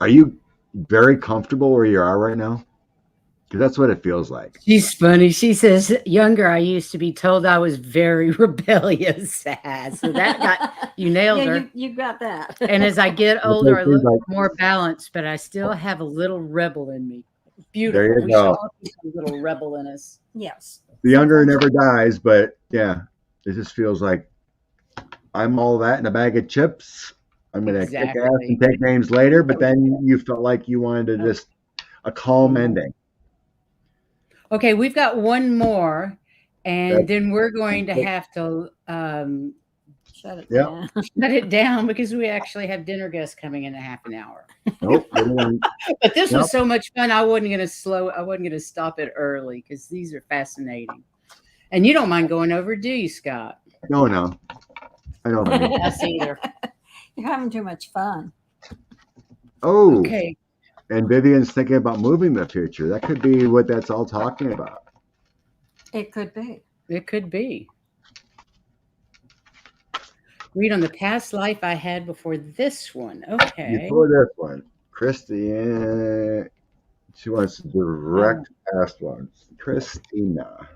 Are you very comfortable where you are right now? Because that's what it feels like. She's funny. She says, younger, I used to be told I was very rebellious. So that got, you nailed her. You got that. And as I get older, I It look seems like- more balanced, but I still have a little rebel in me. Beautiful. There you We go. should all keep a little rebel in us. Yes. The younger never dies, but yeah, it just feels like I'm all that in a bag of chips. I'm going to kick ass Exactly. and take names later, but then you felt like you wanted to just a calm ending. Okay, we've got one more, and Okay. then we're going to have to Shut it Yep. down. shut it down because we actually have dinner guests coming in a half an hour. Nope. Everyone- But this Yep. was so much fun. I wasn't going to stop it early because these are fascinating. And you don't mind going over, do you, Scott? No, I don't. Us either. You're having too much fun. Oh, Okay. and Vivian's thinking about moving in the future. That could be what that's all talking about. It could be. It could be. Read on the past life I had before this one. Okay. Before this one, Christiane, she wants to direct past ones. Christina.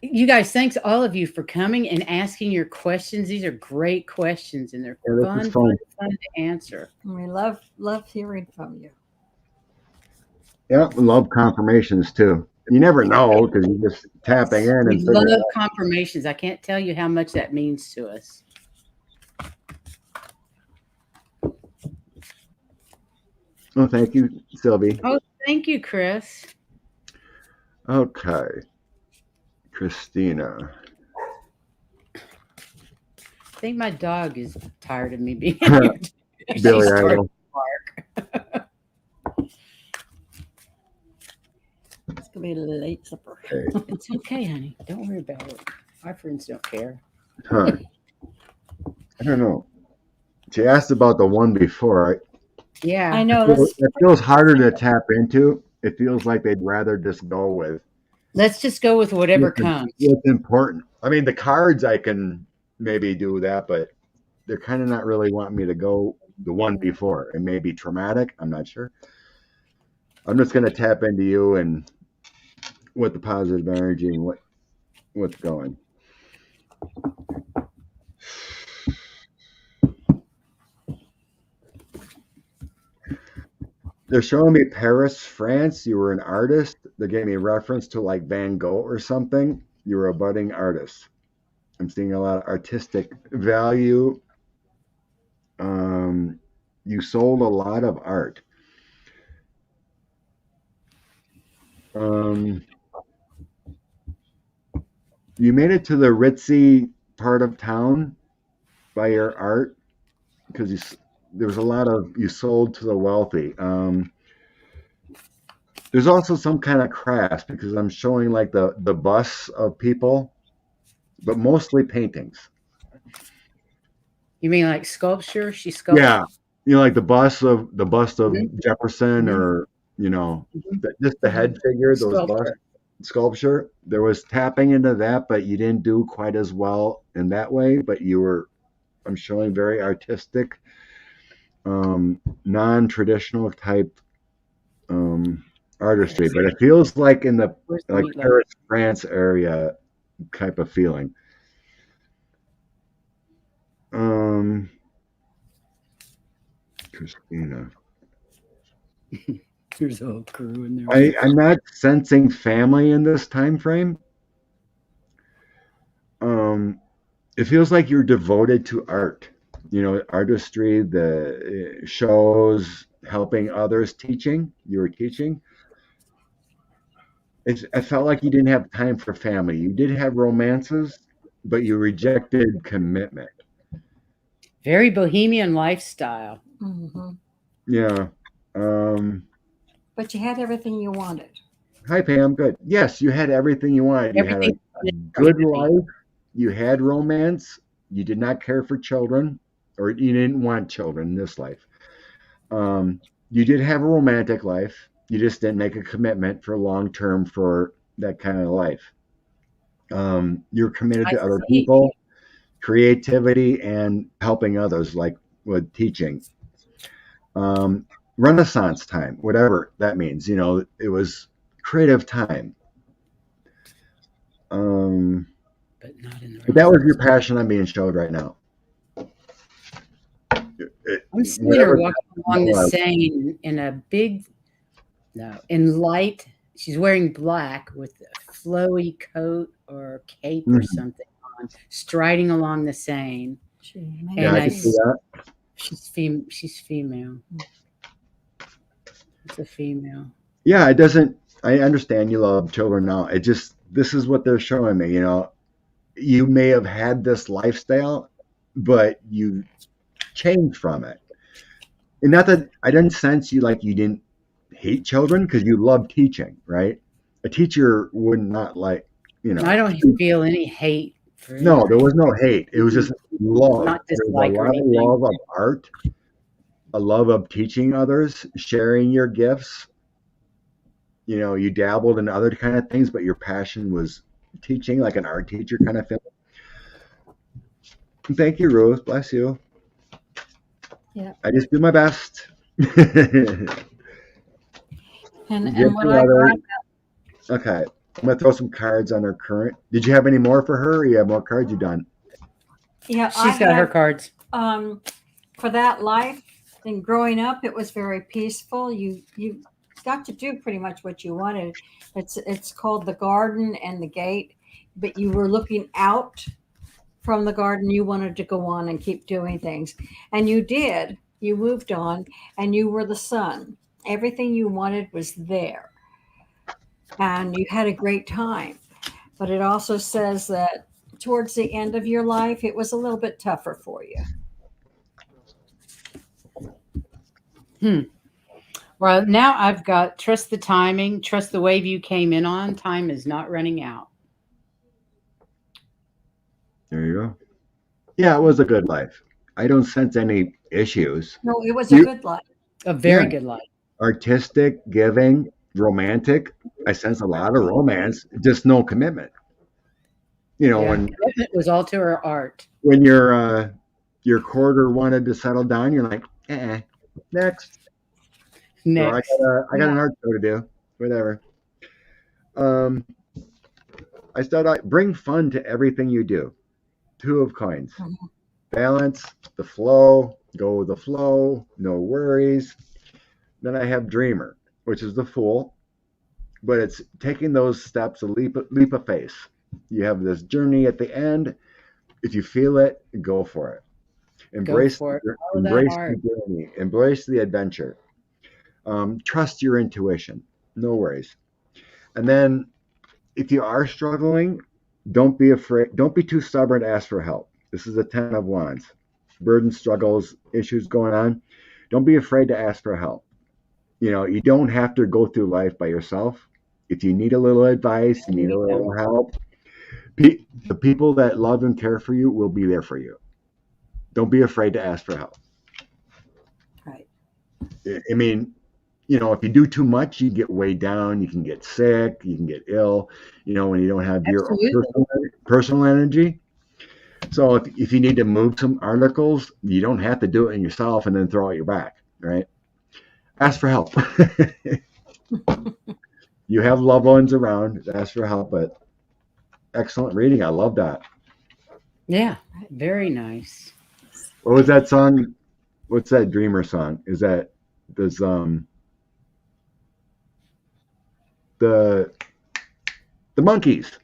You guys, thanks all of you for coming and asking your questions. These are great questions and they're Yeah, this fun, is fun. fun to answer. And we love hearing from you. Yeah, love confirmations too. You never know because you're just tapping in We and figuring love out. confirmations. I can't tell you how much that means to us. Oh, thank you, Sylvie. Oh, thank you, Chris. Okay, Christina. I think my dog is tired of me being here. She Billy started Idol. to bark. It's gonna be a late supper. Okay. It's okay, honey. Don't worry about it. My friends don't care. Huh. I don't know. She asked about the one before. Yeah. I know It this. feels harder to tap into. It feels like they'd rather just go with Let's just go with whatever what's comes. important. I mean, the cards I can maybe do that, but they're kind of not really wanting me to go the one before. It may be traumatic. I'm not sure. I'm just going to tap into you and what the positive energy and what's going. They're showing me Paris, France. You were an artist. They gave me a reference to like Van Gogh or something. You were a budding artist. I'm seeing a lot of artistic value. You sold a lot of art. You made it to the ritzy part of town by your art because there was a lot of you sold to the wealthy. There's also some kind of crafts because I'm showing like the busts of people, but mostly paintings. You mean like sculpture? She sculpted. Yeah, like the bust of Mhm. Jefferson, Mhm. or Mhm. just the head figure, those Sculpture. busts. sculpture. There was tapping into that, but you didn't do quite as well in that way. But you were, I'm showing very artistic, non-traditional type artistry. But it feels like in the Where's the like meatloaf? Paris, France area type of feeling. Christina. There's a whole crew in there. I'm not sensing family in this time frame. It feels like you're devoted to art. You know, artistry, the shows, helping others, teaching. You were teaching. I felt like you didn't have time for family. You did have romances, but you rejected commitment. Very bohemian lifestyle. Hmm. Yeah. But you had everything you wanted. Hi, Pam. Good. Yes, you had everything you wanted. You had a Everything. good life. You had romance. You did not care for children, or you didn't want children in this life. You did have a romantic life. You just didn't make a commitment for long term for that kind of life. You're committed I to other see. people, creativity, and helping others, like with teaching. Renaissance time, whatever that means. You know, it was creative time. But not in the But that was your Renaissance. passion I'm being showed right now. I'm seeing her Whatever. walking along the Seine in a big, no, in light. She's wearing black with a flowy coat or cape or Mhm. something on, striding along the Seine. Yeah, And I can see that. she's female. It's a female. Yeah, it doesn't. I understand you love children now. It just, this is what they're showing me. You know, you may have had this lifestyle, but you changed from it. And not that I didn't sense you like you didn't hate children, because you love teaching, right? A teacher would not like, you know. I don't feel any hate for No, there anybody. was no hate. It was just love. Not There's a dislike or lot of anything. love of art, a love of teaching others, sharing your gifts. You know, you dabbled in other kind of things, but your passion was teaching, like an art teacher kind of thing. Thank you, Ruth. Bless you. Yeah. I just do my best. And Get what to I others. got, Okay. I'm going to throw some cards on her current. Did you have any more for her, or you have more cards you done? yeah, She's got her cards. For that life and growing up, it was very peaceful. You got to do pretty much what you wanted. It's called the garden and the gate, but you were looking out from the garden. You wanted to go on and keep doing things, and you did. You moved on, and you were the sun. Everything you wanted was there, and you had a great time. But it also says that towards the end of your life, it was a little bit tougher for you. Well, now I've got trust the timing, trust the wave you came in on. Time is not running out. There you go. Yeah, it was a good life. I don't sense any issues. No, it was a good life. A very Yeah. good life. Artistic, giving, romantic. I sense a lot of romance, just no commitment. You know, Yeah, commitment was all to her art. when your quarter wanted to settle down, you're like, next. Next. So I got an art show to do. Whatever. I start out, bring fun to everything you do. Two of coins. Balance, the flow, go with the flow, no worries. Then I have dreamer, which is the fool, but it's taking those steps, a leap of faith. You have this journey at the end. If you feel it, go for it. Embrace for it. embrace the journey, embrace the adventure. Trust your intuition. No worries. And then if you are struggling, don't be afraid. Don't be too stubborn to ask for help. This is a 10 of Wands. Burden, struggles, issues going on. Don't be afraid to ask for help. You know, you don't have to go through life by yourself. If you need a little advice, you need a little help, the people that love and care for you will be there for you. Don't be afraid to ask for help. Right. I mean, if you do too much, you get weighed down, you can get sick, you can get ill, when you don't have your Absolutely. personal energy. So if you need to move some articles, you don't have to do it yourself and then throw out your back, right? Ask for help. You have loved ones around, ask for help, but excellent reading. I love that. Yeah, very nice. What was that song? What's that Dreamer song? Is that does the Monkeys?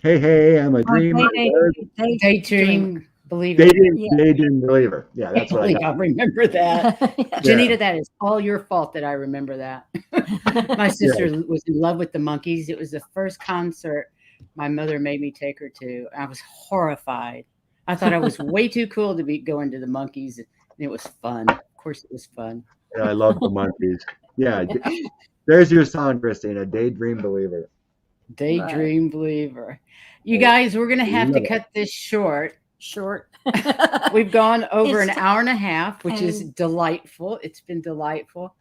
Hey, hey, I'm a dreamer. Daydream believer. Daydream believer. Yeah, I that's what I believe got. I remember that. Yeah. Janita, that is all your fault that I remember that. My sister was in love with the Monkeys. It was the first concert my mother made me take her to. I was horrified. I thought I was way too cool to be going to the Monkeys. And it was fun. Of course, it was fun. Yeah, I love the Monkeys. Yeah, there's your song, Christina. Daydream believer. Daydream believer. You guys, we're going to have to cut this short. We've gone over an hour and a half, which is delightful. It's been delightful.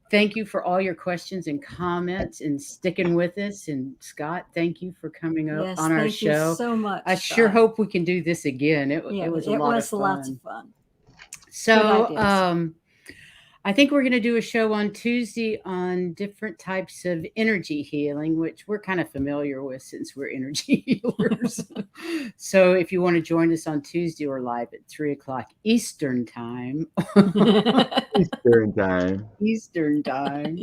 Thank you for all your questions and comments and sticking with us. And Scott, thank you for coming up on our show. Thank you so much. I sure hope we can do this again. It was a lot of fun. Lots of fun. So I think we're going to do a show on Tuesday on different types of energy healing, which we're kind of familiar with since we're energy healers. So if you want to join us on Tuesday, we're live at 3:00 Eastern time. Eastern time.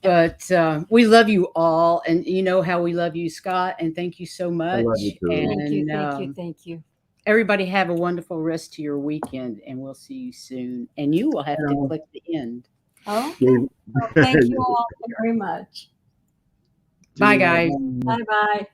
But we love you all. And you know how we love you, Scott. And thank you so much. I love you too. And Thank you. Everybody have a wonderful rest of your weekend, and we'll see you soon. And you will have to click the end. Okay. Well, thank you all very much. Bye, guys. Bye-bye.